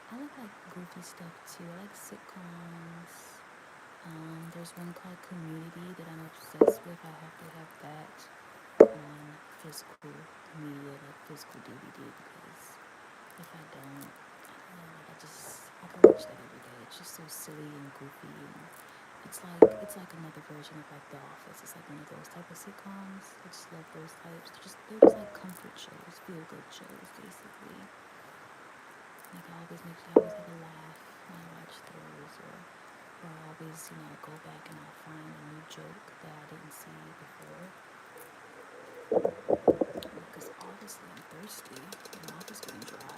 I like goofy stuff too. I like sitcoms. There's one called Community that I'm obsessed with. I have to have that on physical media, like physical DVD, because if I don't, I don't know, I can watch that every day. It's just so silly and goofy, and it's like another version of like The Office. It's like one of those type of sitcoms. I just love those types. They're just like comfort shows, feel good shows, basically. Like I always have a laugh when I watch those, or I always go back and I'll find a new joke that I didn't see before. Because obviously I'm thirsty. My mouth is getting dry.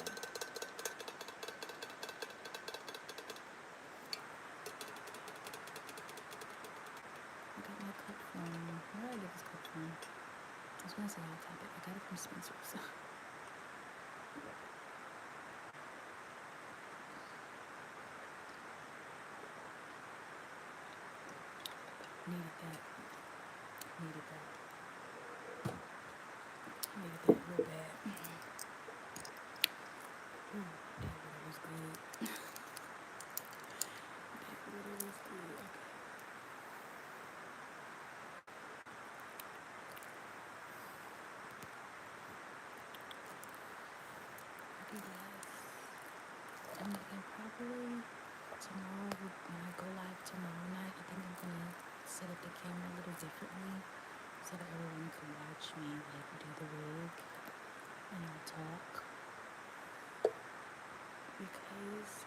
I got my cup from, where did I get this cup from? I was going to say Hot Topic. I got it from Spencer's. Needed that real bad. Ooh, that water was good. That water was good. Okay. And probably tomorrow, when I go live tomorrow night, I think I'm gonna set up the camera a little differently so that everyone can watch me like do the wig and I'll talk. Because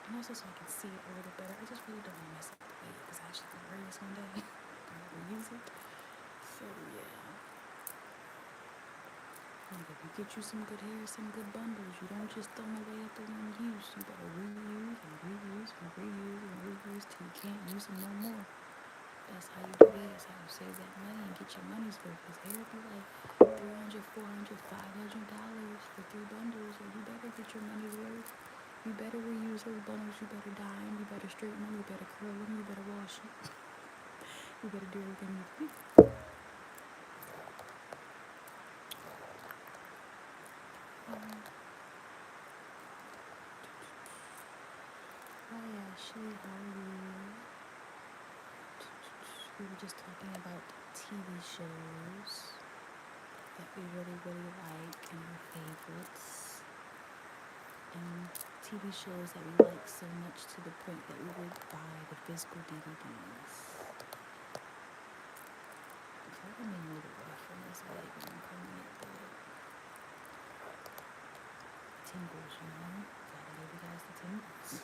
and also so I can see it a little better. I just really don't want to mess up the wig because I actually can wear this one day. I'm gonna use it. So if you get you some good hair, some good bundles, you don't just throw them away after one use. You better reuse and reuse and reuse and reuse till you can't use them no more. That's how you do it. That's how you save that money and get your money's worth. Because hair be like $300, $400, $500 for 3 bundles, and you better get your money's worth. You better reuse those bundles, you better dye them, you better straighten them, you better curl them, you better wash them. You better do everything you do. Hi Ashley, how are you? We were just talking about TV shows that we really, really like and our favorites. And TV shows that we like so much to the point that we would buy the physical DVDs. I feel like I'm being a little rough from this wig when I'm combing it, but tingles, you know? Gotta give you guys the tingles.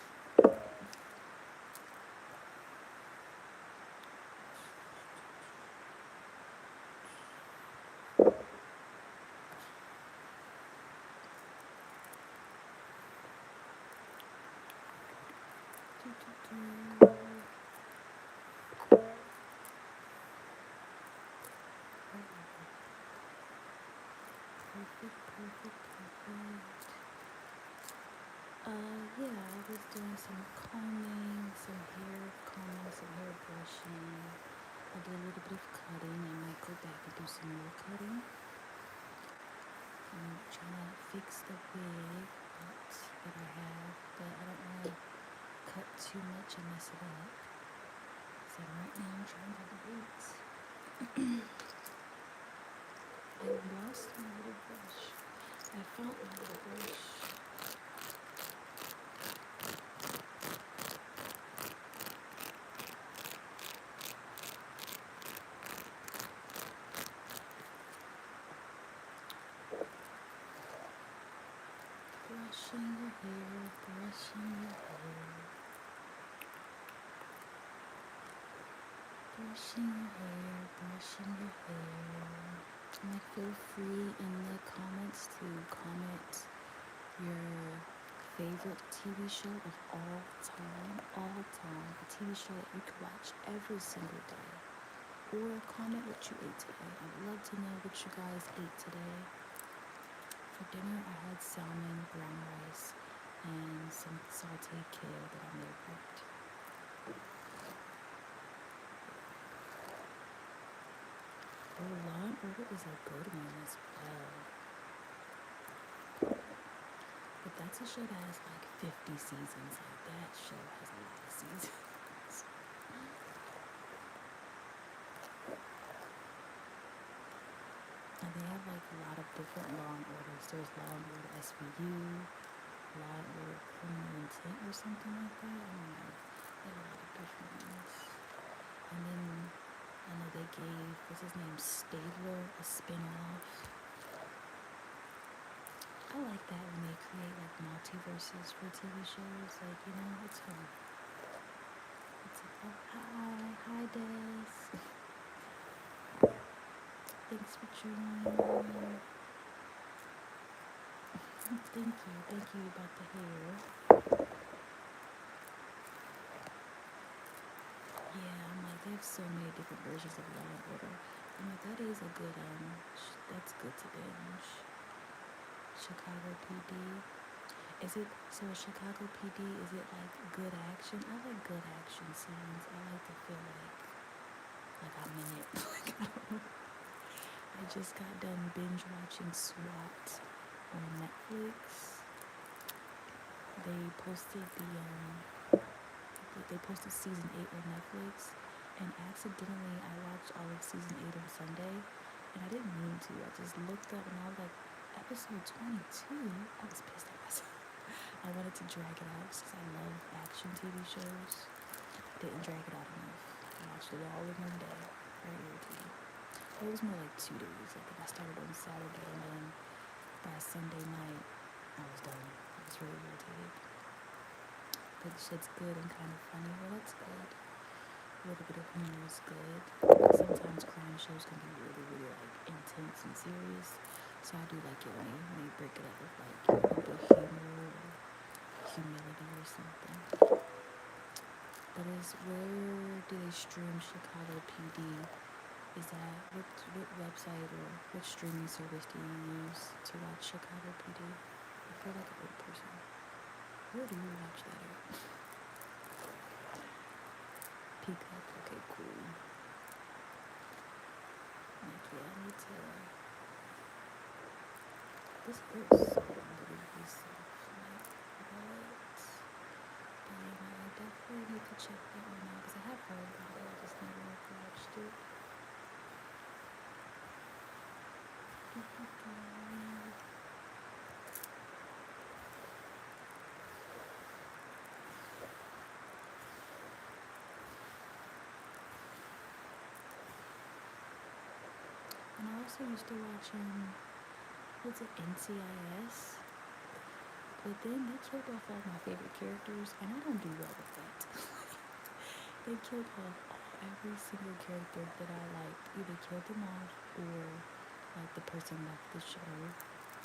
Perfect. Yeah, I was doing some combing, some hair brushing. I did a little bit of cutting. I might go back and do some more cutting. I'm trying to fix the wig that I have, but I don't want to cut too much and mess it up. So right now I'm trying to wait. I lost my little brush. I found my little brush. Brushing your hair, brushing your hair. Brushing your hair, brushing your hair. And feel free in the comments to comment your favorite TV show of all time, a TV show that you could watch every single day. Or comment what you ate today. I would love to know what you guys ate today. For dinner, I had salmon, brown rice, and some sauteed kale that I meal prepped. Oh, Law & Order is a good one as well. But that's a show that has like 50 seasons. Like that show has a lot of seasons. And they have like a lot of different Law & Orders. There's Law & Order SVU, Law & Order Criminal Intent or something like that. I don't know. They have a lot of different ones. And then I know they gave, what's his name, Stabler a spin-off. I like that when they create like multiverses for TV shows. Like, you know, it's fun. It's like, oh, hi Des. Thanks for joining. Thank you about the hair. Yeah, I'm like, they have so many different versions of Law & Order. I'm like, that is a good, that's good to binge. Chicago PD. Is it, so Chicago PD, is it like good action? I like good action scenes. I like to feel like I'm in it. Like, I don't know. I just got done binge watching SWAT on Netflix. They posted season 8 on Netflix, and accidentally I watched all of season 8 on Sunday, and I didn't mean to. I just looked up and I was like, episode 22? I was pissed at myself. I wanted to drag it out because I love action TV shows. Didn't drag it out enough. I watched it all in one day. Very irritating. It was more like 2 days. I think I started on Saturday, and then by Sunday night, I was done. I was really irritated. But the shit's good and kind of funny. Well, that's good. A little bit of humor is good. Sometimes crime shows can be really, really like intense and serious. So I do like it when they break it up with like a little bit of humor or humility or something. But where do they stream Chicago PD? Is that what website or what streaming service do you use to watch Chicago PD? I feel like an old person. Where do you watch that at? Peacock. Okay, cool. Like, yeah, I need to. This is so unbelievably soft. Like, what? But yeah, no, I definitely need to check that one out because I have heard about it. I just never watched it. And I also used to watch what's it, NCIS? But then they killed off all my favorite characters, and I don't do well with that. They killed off every single character that I liked. Either killed them off or like the person left the show.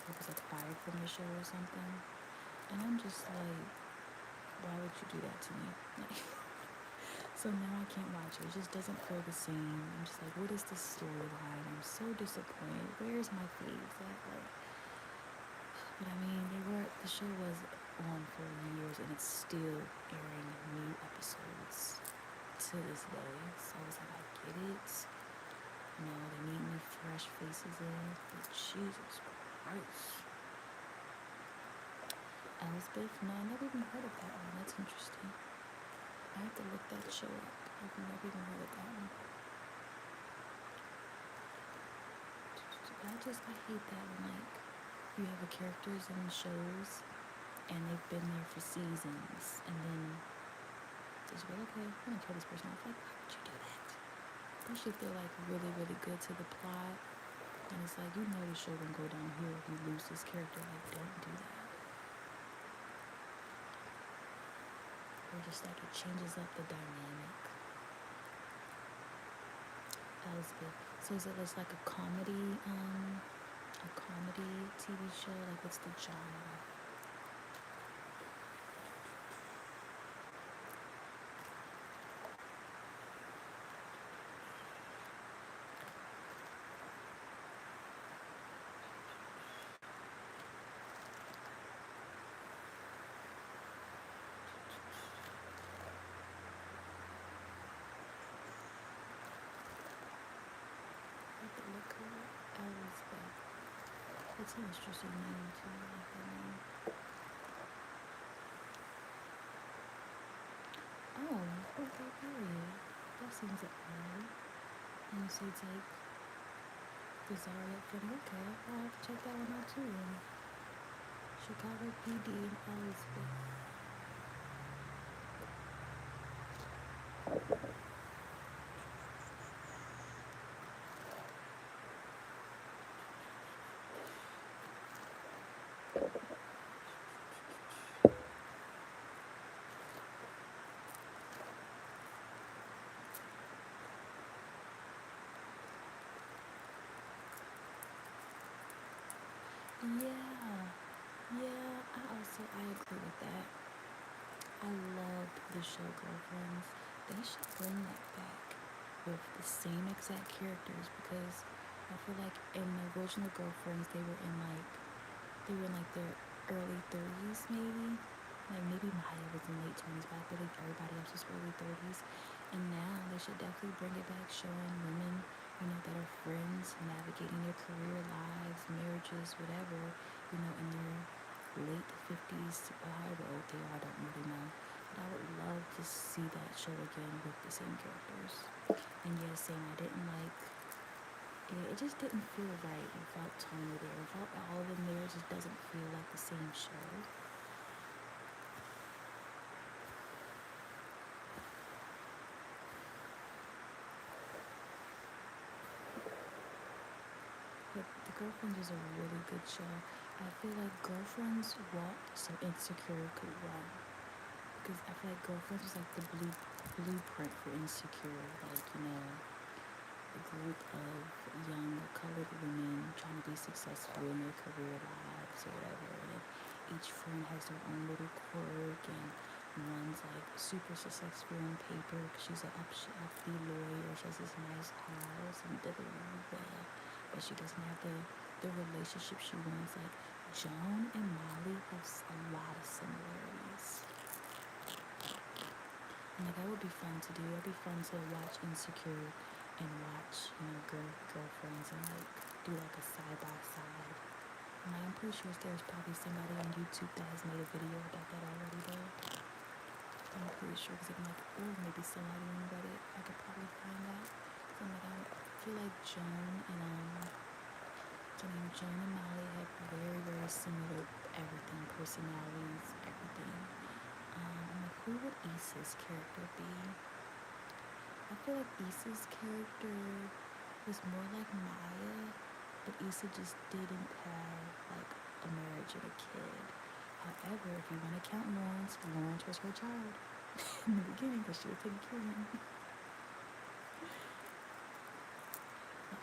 Or was like fired from the show or something. And I'm just like, why would you do that to me? Like, so now I can't watch it. It just doesn't feel the same. I'm just like, what is the storyline? I'm so disappointed. Where's my faves at? Like, but I mean, the show was on for years and it's still airing new episodes to this day. So I was like, I get it. You know, they need new fresh faces in, but Jesus Christ. Elspeth? No, I never even heard of that one. That's interesting. I have to look that show up. I've never even heard of that one. I hate that when, like, you have the characters in the shows and they've been there for seasons and then just be like, okay, I'm gonna kill this person off. Like, why would you do that? Especially if they're like really, really good to the plot. And it's like, you know the show gonna go downhill if you lose this character. Like, don't do that. Or just like it changes up the dynamic. Elspeth. So is it just like a comedy TV show? Like, what's the genre? Look her up. Elspeth. It's an interesting name too. I like that name. Oh, okay, period. That seems odd. And you say it's like bizarre yet funny. Okay, I'll have to check that one out too then. Chicago PD and Elspeth. I agree with that. I loved the show Girlfriends. They should bring that back with the same exact characters because I feel like in the original Girlfriends they were in like their early 30s maybe. Like maybe Maya was in late 20s, but I feel like everybody else was early 30s. And now they should definitely bring it back, showing women, you know, that are friends, navigating their career lives, marriages, whatever, you know, in their late 50s, however old they are, I don't really know. But I would love to see that show again with the same characters. And yes, same, I didn't like it. It just didn't feel right without Tony there. Without all of them there, it just doesn't feel like the same show. But The Girlfriends is a really good show. I feel like Girlfriends walked so Insecure could run. Because I feel like Girlfriends was like the blueprint for Insecure. Like, you know, a group of young colored women trying to be successful in their career lives or whatever. And each friend has their own little quirk, and one's like super successful on paper because she's an upbeat lawyer. She has this nice house and da da da, but she doesn't have the relationship she wants. Like, Joan and Molly have a lot of similarities. And like that would be fun to do. It'd be fun to watch Insecure and watch, girlfriends and like do like a side by side. And like, I'm pretty sure there's probably somebody on YouTube that has made a video about that already though. I'm pretty sure because I'm like, or maybe somebody on Reddit, I could probably find that. So I'm like, I feel like Joan and Molly have very, very similar everything, personalities, everything. I'm like, who would Issa's character be? I feel like Issa's character was more like Maya, but Issa just didn't have like a marriage and a kid. However, if you want to count Lawrence was her child in the beginning because she was taking care of him.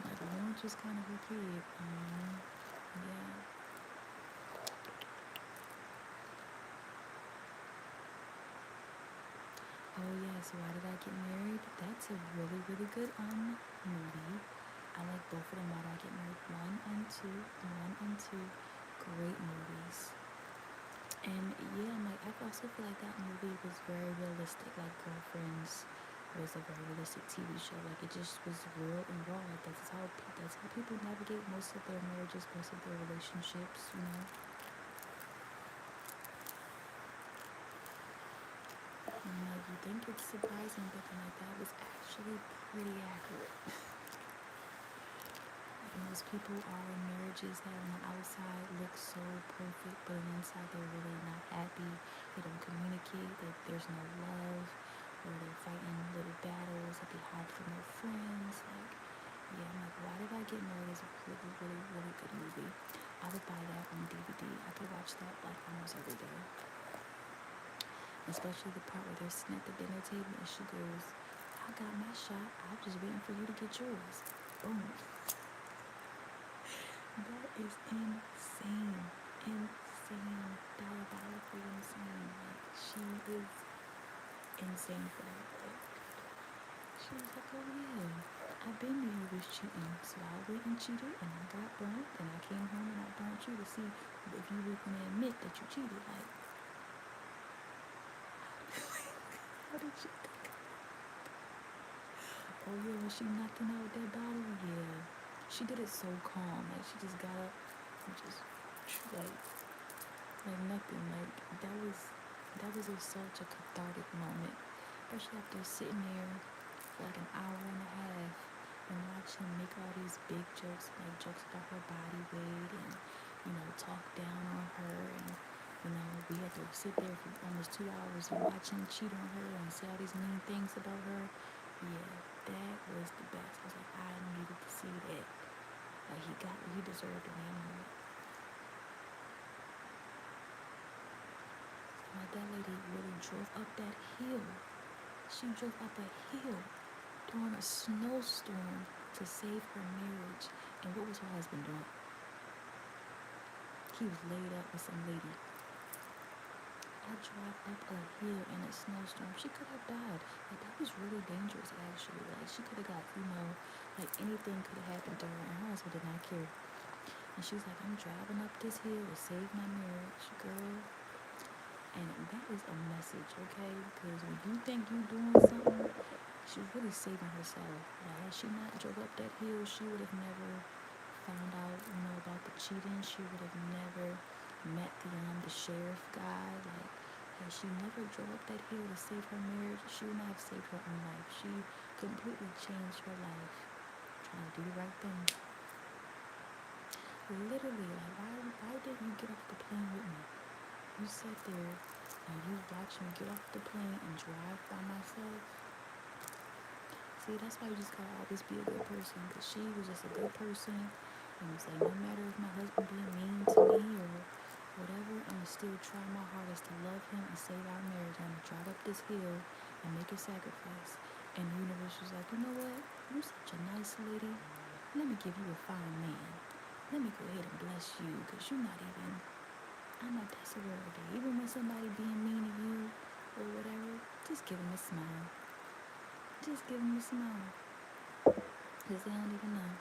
Like Lawrence was kind of her kid. Yeah. Oh yes, Why Did I Get Married? That's a really, really good movie. I like both of them. Why Did I Get Married? 1 and 2. 1 and 2. Great movies. And yeah, I also feel like that movie was very realistic. Like Girlfriends was a very realistic TV show. Like it just was real and raw. Like that's how people navigate most of their marriages, most of their relationships. And like you think it's surprising, but then like that was actually pretty accurate. Like most people are in marriages that on the outside look so perfect, but on the inside they're really not happy. They don't communicate. There's no love. Or they're fighting little battles that they hide from their friends. Like, yeah, I'm like, Why Did I Get Married is a really, really, really good movie. I would buy that on DVD. I could watch that like almost every day. Especially the part where they're sitting at the dinner table and she goes, I got my shot. I'm just waiting for you to get yours. Boom. That is insane. Insane. Diabolically insane. Like, she is insane for that. Like, she was like, oh yeah, I've been knew you was cheating, so I went and cheated and I got burnt and I came home and I burnt you to see if you were going to admit that you cheated. Like, how did you think? Oh yeah, when she knocked him out with that bottle, yeah. She did it so calm. Like she just got up and just like nothing. Like that was such a cathartic moment. Especially after sitting there for like an hour and a half and watch him make all these big jokes, like jokes about her body weight and, talk down on her and we had to sit there for almost 2 hours and watch him cheat on her and say all these mean things about her. Yeah, that was the best. I was like, I needed to see that. Like he got what he deserved in that moment. Like that lady really drove up that hill. She drove up a hill during a snowstorm to save her marriage. And what was her husband doing? He was laid up with some lady. I drive up a hill in a snowstorm. She could have died. Like that was really dangerous actually. Like she could have got, like anything could have happened to her and her husband did not care. And she's like, I'm driving up this hill to save my marriage, girl. And that is a message, okay? Because when you think you're doing something, she's really saving herself. Like had she not drove up that hill, she would have never found out, about the cheating. She would have never met the sheriff guy. Like, had she never drove up that hill to save her marriage, she would not have saved her own life. She completely changed her life, trying to do the right thing. Literally, like, why didn't you get off the plane with me? You sat there and you watched me get off the plane and drive by myself. See, that's why you just gotta always be a good person, because she was just a good person. And it's like, no matter if my husband being mean to me or whatever, I'm gonna still try my hardest to love him and save our marriage. I'm gonna drive up this hill and make a sacrifice. And the universe was like, you know what? You're such a nice lady. Let me give you a fine man. Let me go ahead and bless you, because you're not even, I'm not that sorority. Even when somebody being mean to you or whatever, just give them a smile. Just give them a smile. Because they don't even know.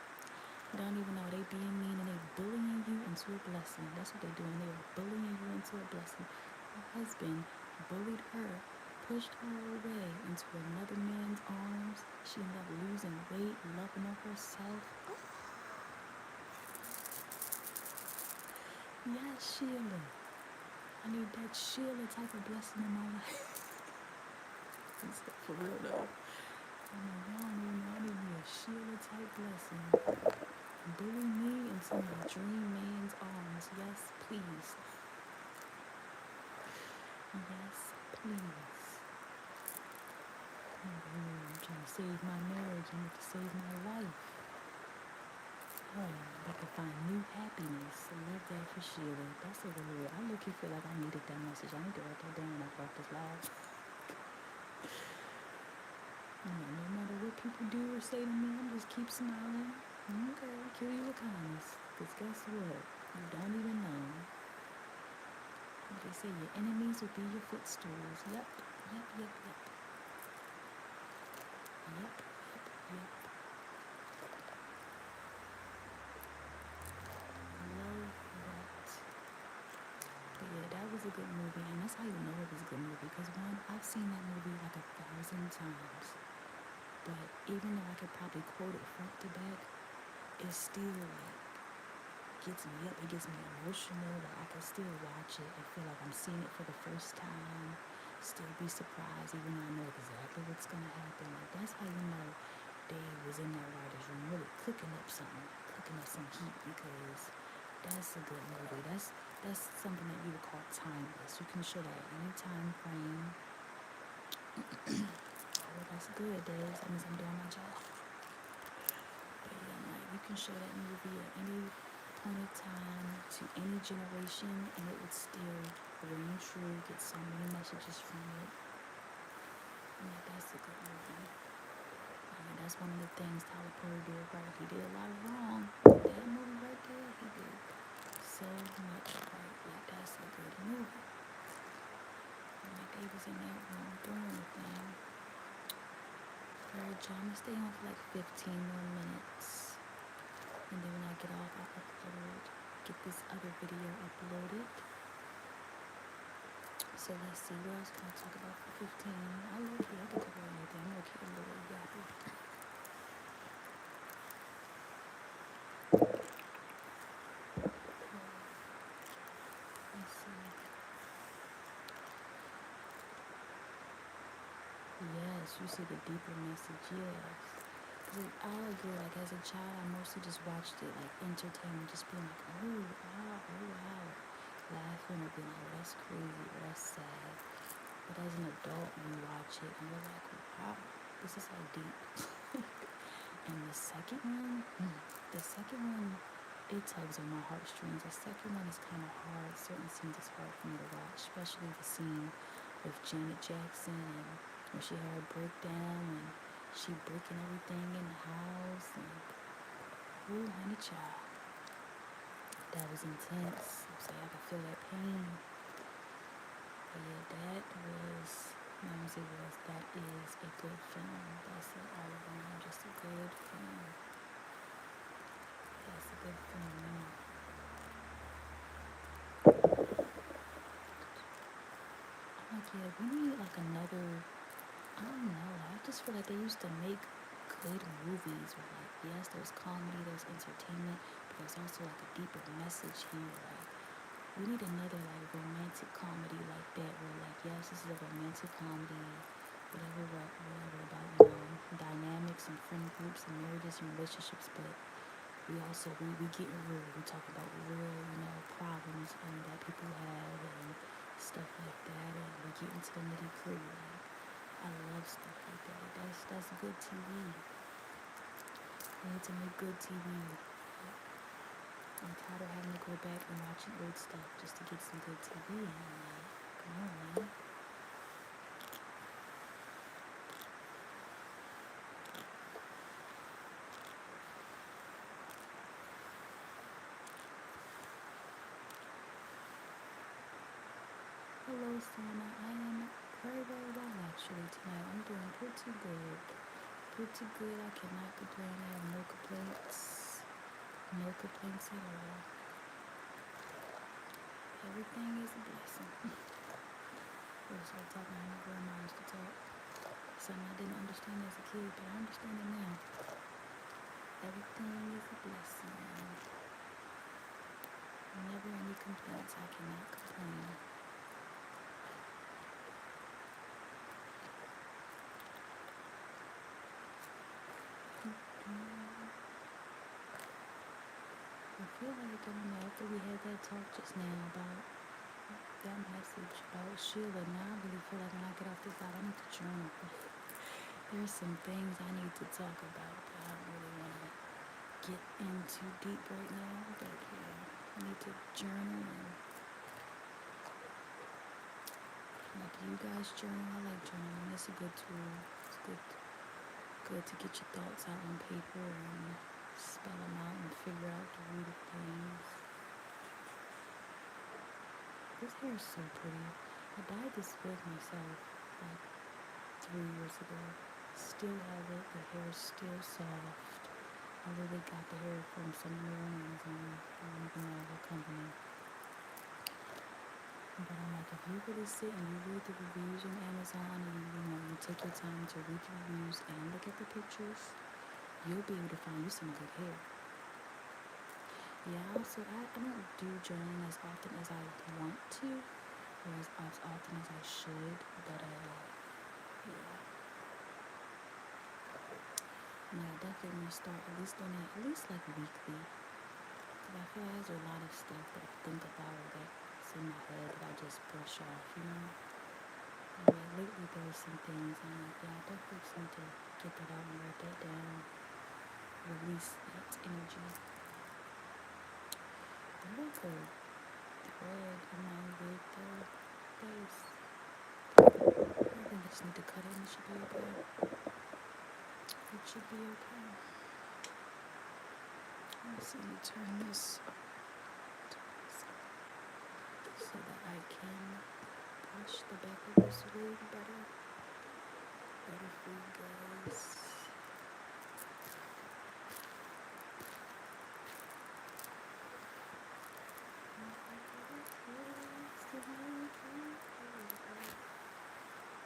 Don't even know they being mean and they bullying you into a blessing. That's what they doing. They are bullying you into a blessing. Her husband bullied her, pushed her away into another man's arms. She ended up losing weight, loving up herself. Yes, Sheila. I need that Sheila type of blessing in my life. For real though. I'm like, y'all don't even know I need me a Sheila type blessing. Bully me into my dream man's arms. Yes, please. Yes, please. I'm trying to save my marriage. I need to save my life. Oh, I can find new happiness. I love that for Sheila. That's a really, I look feel like I needed that message. I need to write that down after this live. No matter what people do or say to me, I'm just keep smiling. Okay, kill you with kindness. Because guess what? You don't even know. They say your enemies will be your footstools. Yep. Yep. Love that. But yeah, that was a good movie. And that's how you know it was a good movie. Because one, I've seen that movie like 1,000 times. But even though I could probably quote it front to back, it still like gets me up. It gets me emotional. Like I can still watch it and feel like I'm seeing it for the first time. Still be surprised even though I know exactly what's gonna happen. Like that's how you know Dave was in that writer's room really cooking up something, cooking up some heat, because that's a good movie. That's something that you would call timeless. You can show that at any time frame. Oh, that's good, Dave. That means I'm doing my job. But yeah, like you can show that movie at any point of time to any generation, and it would still ring true. Get so many messages from it. Yeah, that's a good movie. I mean, that's one of the things Tyler Perry did right. He did a lot of wrong. That movie right there, he did so much right. Like that's a good movie. Like they was in that room doing the thing. Alright, y'all, I'm gonna stay on for like 15 more minutes. And then when I get off, I'll get this other video uploaded. So let's see, what else can I talk about for 15? I can talk about anything. I'm gonna keep a little yappy. Let's see. Yes, you see the deeper message, yes. Because I agree, like as a child, I mostly just watched it like entertainment, just being like, oh, wow. Laughing or being like, oh, that's crazy, or that's sad. But as an adult, you watch it and you're like, wow, this is like deep. And the second one, it tugs on my heartstrings. The second one is kind of hard. Certain scenes is hard for me to watch, especially the scene with Janet Jackson and when she had her breakdown and she breaking everything in the house and ooh, honey child, that was intense. I'm saying I could feel that pain. But yeah, that is a good film. That's all around just a good film. That's a good film, man. I'm like, yeah, we need like another, I don't know, I just feel like they used to make good movies where like, yes, there's comedy, there's entertainment, but there's also like a deeper message here. Like, we need another like romantic comedy like that where like, yes, this is a romantic comedy, whatever about, dynamics and friend groups and marriages and relationships, but we also we get real. We talk about real, problems that people have and stuff like that, and we get into the nitty gritty. Like, I love stuff like that. That's good TV. We need to make good TV. I'm tired of having to go back and watching old stuff just to get some good TV. And I'm like, come on, man. Hello, Sana. I am very, very well actually tonight. I'm doing pretty good. Pretty good. I cannot complain. I have no complaints. No complaints at all. Everything is a blessing. I started talking how my grandma used to talk. Something I didn't understand as a kid, but I understand it now. Everything is a blessing. Never any complaints. I cannot complain. I feel like, I don't know, after we had that talk just now about that message about Sheila, now I really feel like when I get off this live, I need to journal. There's some things I need to talk about that I don't really want to get into deep right now, but yeah, I need to journal. And like you guys journal, I like journaling. It's a good tool. It's good to get your thoughts out on paper and spell them out and figure out the root of things. This hair is so pretty. I dyed this wig myself like 3 years ago. Still have it. The hair is still soft. I literally got the hair from somewhere on Amazon. I don't even know what company. But I'm like, if you really sit and you read the reviews on Amazon and you take your time to read the reviews and look at the pictures, you'll be able to find you some good hair. Yeah, also, I don't do journaling as often as I want to, or as often as I should, but yeah. And I definitely want to start at least doing it, at least like weekly. Because I feel like there's a lot of stuff that I think about that's in my head that I just brush off, you know? And like lately there's some things I'm like, yeah, I definitely just need to get that out and write that down. Release that energy. I like a thread in my wig though. Face. I think I just need to cut it and it should be okay. It should be okay. Let's see, let me turn this so that I can brush the back of this wig better for you guys.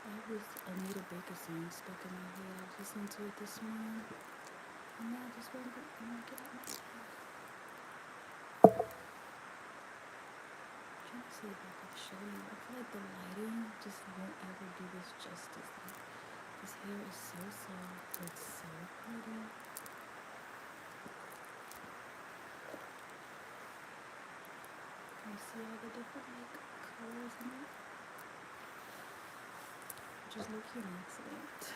I have this Anita Baker song stuck in my head. I was listening to it this morning, and now I just want to get out my head. I'm trying to see if I can show you. I feel like the lighting just won't ever do this justice. Like, this hair is so soft. It's so pretty. Can you see all the different colors in it? Just low-key an accident.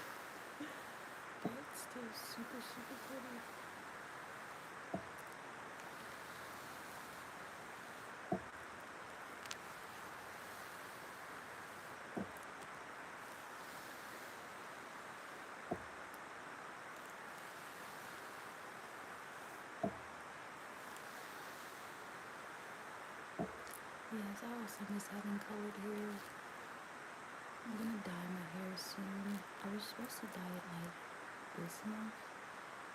But it's still super, super pretty. Yes, I also miss having colored hair. I'm gonna dye my hair soon. I was supposed to dye it like this month,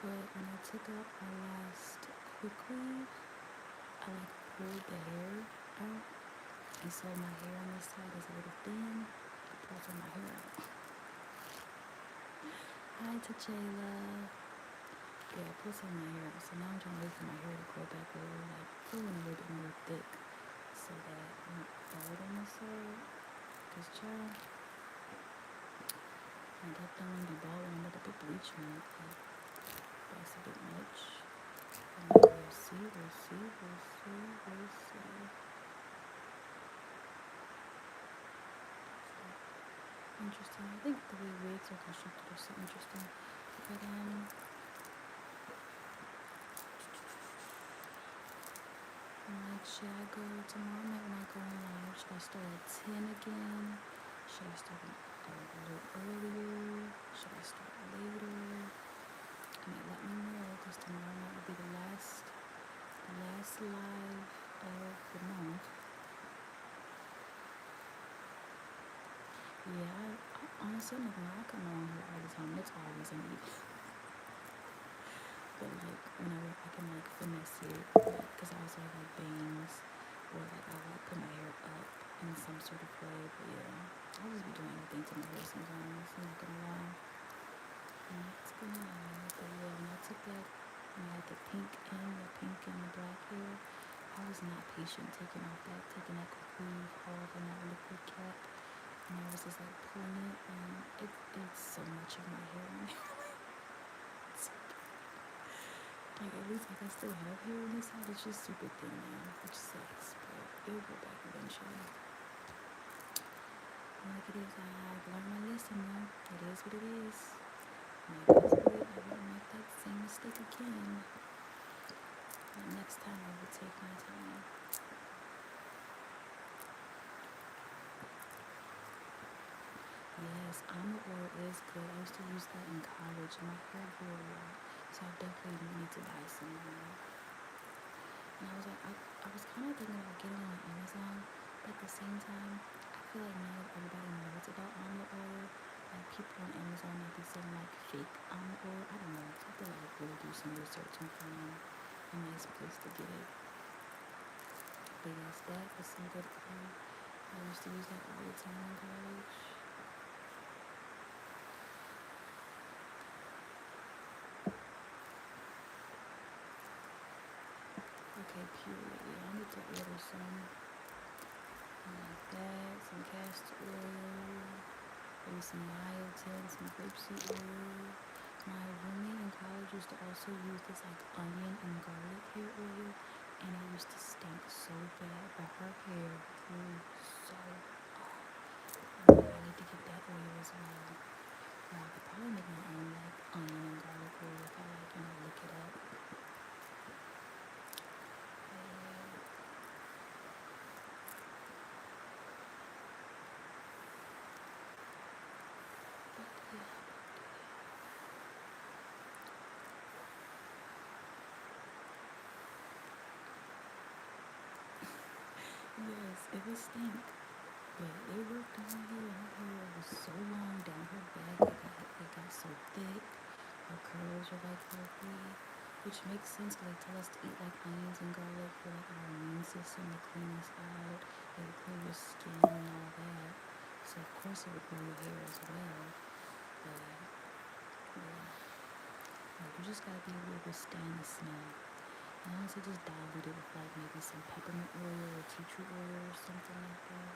but when I took out my last quick weave, I pulled the hair out, and so my hair on this side is a little thin. I pulled my hair out. Hi to Jayla. Yeah, I pulled some of my hair out, so now I'm trying to wait for my hair to grow back a little bit more thick, so that I'm not bald on this side. Cause child, I definitely want to be bald and I'm about to put bleach on it. Like, that's a bit much. And we'll see. Interesting. I think the way wigs are constructed is so interesting. But I'm like, should I go tomorrow night when I go on live? Should I start at 10 again? Should I start a little earlier? Should I start later? I mean, let me know, because tomorrow night will be the last live of the month. Yeah, honestly, I'm not gonna lie, I come on here all the time. It's always uneven. But like, whenever I can finesse it sort of way. But yeah, I'll just be doing anything to my hair sometimes. I'm not gonna lie. I'm not gonna lie. But yeah, when I took that, when I had the pink and the black hair, I was not patient taking that weave off and that liquid cap. And I was just like pulling it, and it's so much of my hair in there. Like, at least, like, I still have hair on this side. It's just super thin now, which sucks, but it'll go back eventually. And like it is, I've learned my lesson now. It is what it is. And I won't make that same mistake again. And next time I will take my time. Yes, almond oil is good. I used to use that in college, and my hair grew a lot, so I definitely need to buy some more. And I was like, I was kind of thinking about getting on Amazon, but at the same time, I feel like now that everybody knows about almond oil, like people on Amazon might be selling like fake almond oil. I don't know. I have to like really do some research and find a nice place to get it. But yes, that was some good oil. I used to use that all the time in college. Okay, period. Yeah, I need to order some like that, some castor oil, maybe some biotin, some grapeseed oil. My roommate in college used to also use this like onion and garlic hair oil, and it used to stink so bad, but her hair grew so hard. I need to get that oil as well. Or I could probably make my own like onion and garlic oil if I like, look it up. Yes, it was stink. But it worked on her hair. Her hair was so long down her back. It got so thick. Her curls were like healthy, which makes sense because they tell us to eat like onions and garlic for like our immune system to clean us out, to clean your skin and all that. So of course it would grow your hair as well. But yeah, like you just gotta be able to withstand the smell. And honestly, just dilute it with like maybe some peppermint oil or tea tree oil or something like that.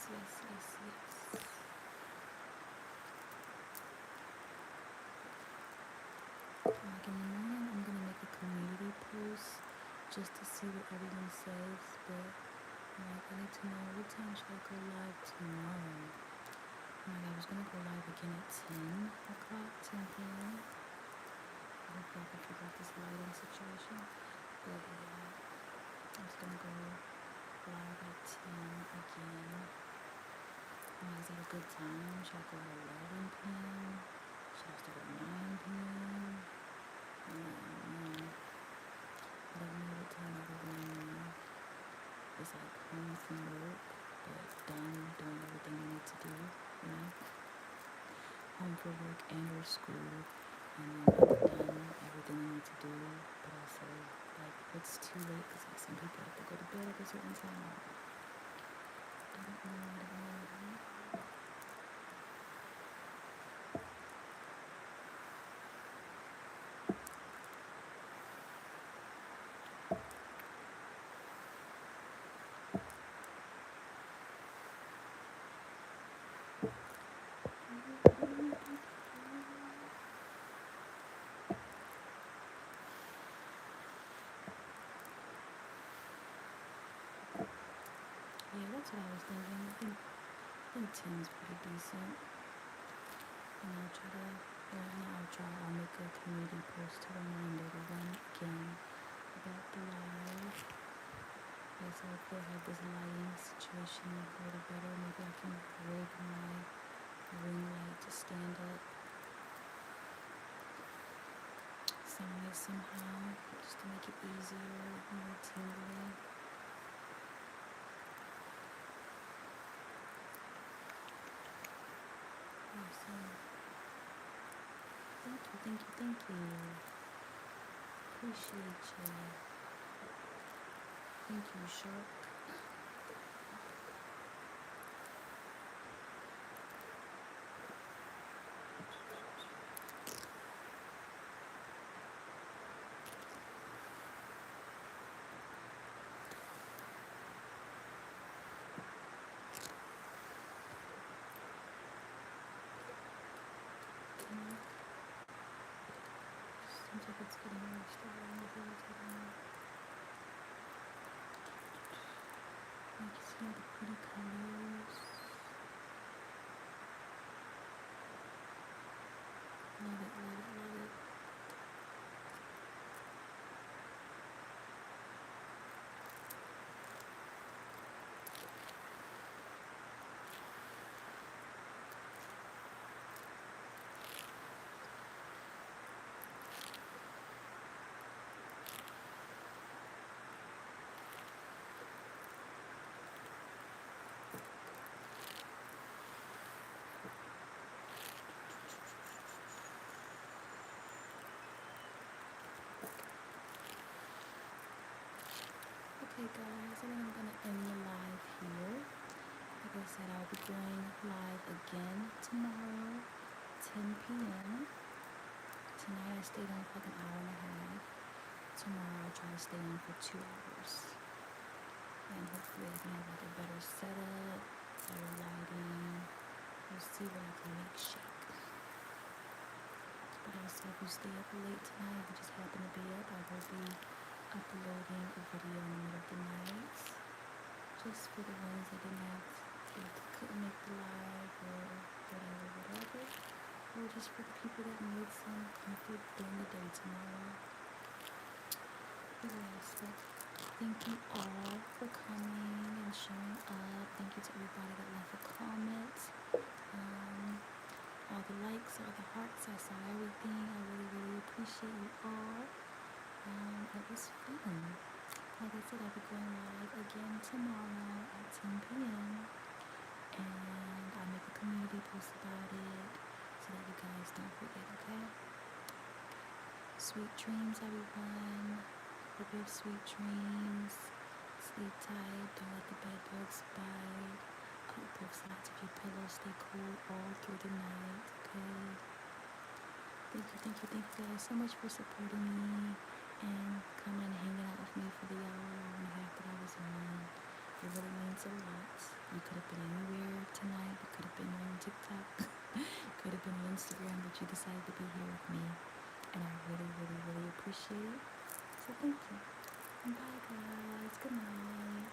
Yes. Like in the morning, I'm gonna make a community post just to see what everyone says. But like, I need to know what time should I go live tomorrow. Like, I was gonna go live again at 10 o'clock, 10 p.m. Hopefully I can figure out this lighting situation. But I was gonna go live at 10 again. Is that a good time? Should I go at 11 p.m.? Should I start at 9 p.m.? I don't know what time everyone is like home from work, but done doing everything they need to do, home from work and or school, and then done everything they need to do, but also like it's too late because like some people have to go to bed at a certain time. I don't know. Yeah, that's what I was thinking. I think 10's pretty decent. And I'll make a community post to remind everyone again about the live. Okay, so if they have this lighting situation a little better, maybe I can rig my ring light to stand up some way, somehow, just to make it easier, more tingly. Awesome. Thank you. Appreciate you. Thank you, Shark. Seems like it's getting really started. You can see all the pretty colors. Love it, love it, love it. Okay guys, I think I'm gonna end the live here. Like I said, I'll be going live again tomorrow, 10 p.m. Tonight I stayed on for like an hour and a half. Tomorrow I'll try to stay on for 2 hours. And hopefully I can have like a better setup, better lighting. We'll see what I can make shake. But also if you stay up late tonight, if you just happen to be up, I will be uploading a video in the middle of the night. Just for the ones that couldn't make the live or whatever. Or just for the people that need some comfort during the day tomorrow. But yeah, so thank you all for coming and showing up. Thank you to everybody that left a comment. All the likes, all the hearts, I saw everything. I really, really appreciate you all. It was fun. Like I said, I'll be going live again tomorrow at 10 p.m. And I'll make a community post about it so that you guys don't forget, okay? Sweet dreams, everyone. Hope you have sweet dreams. Sleep tight. Don't let the bed bugs bite. Both sides of your pillow stay cool all through the night, okay? Thank you guys so much for supporting me and coming and hanging out with me for the hour and a half that I was on. It really means a lot. You could have been anywhere tonight. You could have been on TikTok. Could have been on Instagram, but you decided to be here with me. And I really, really, really appreciate it. So thank you. And bye guys. Good night.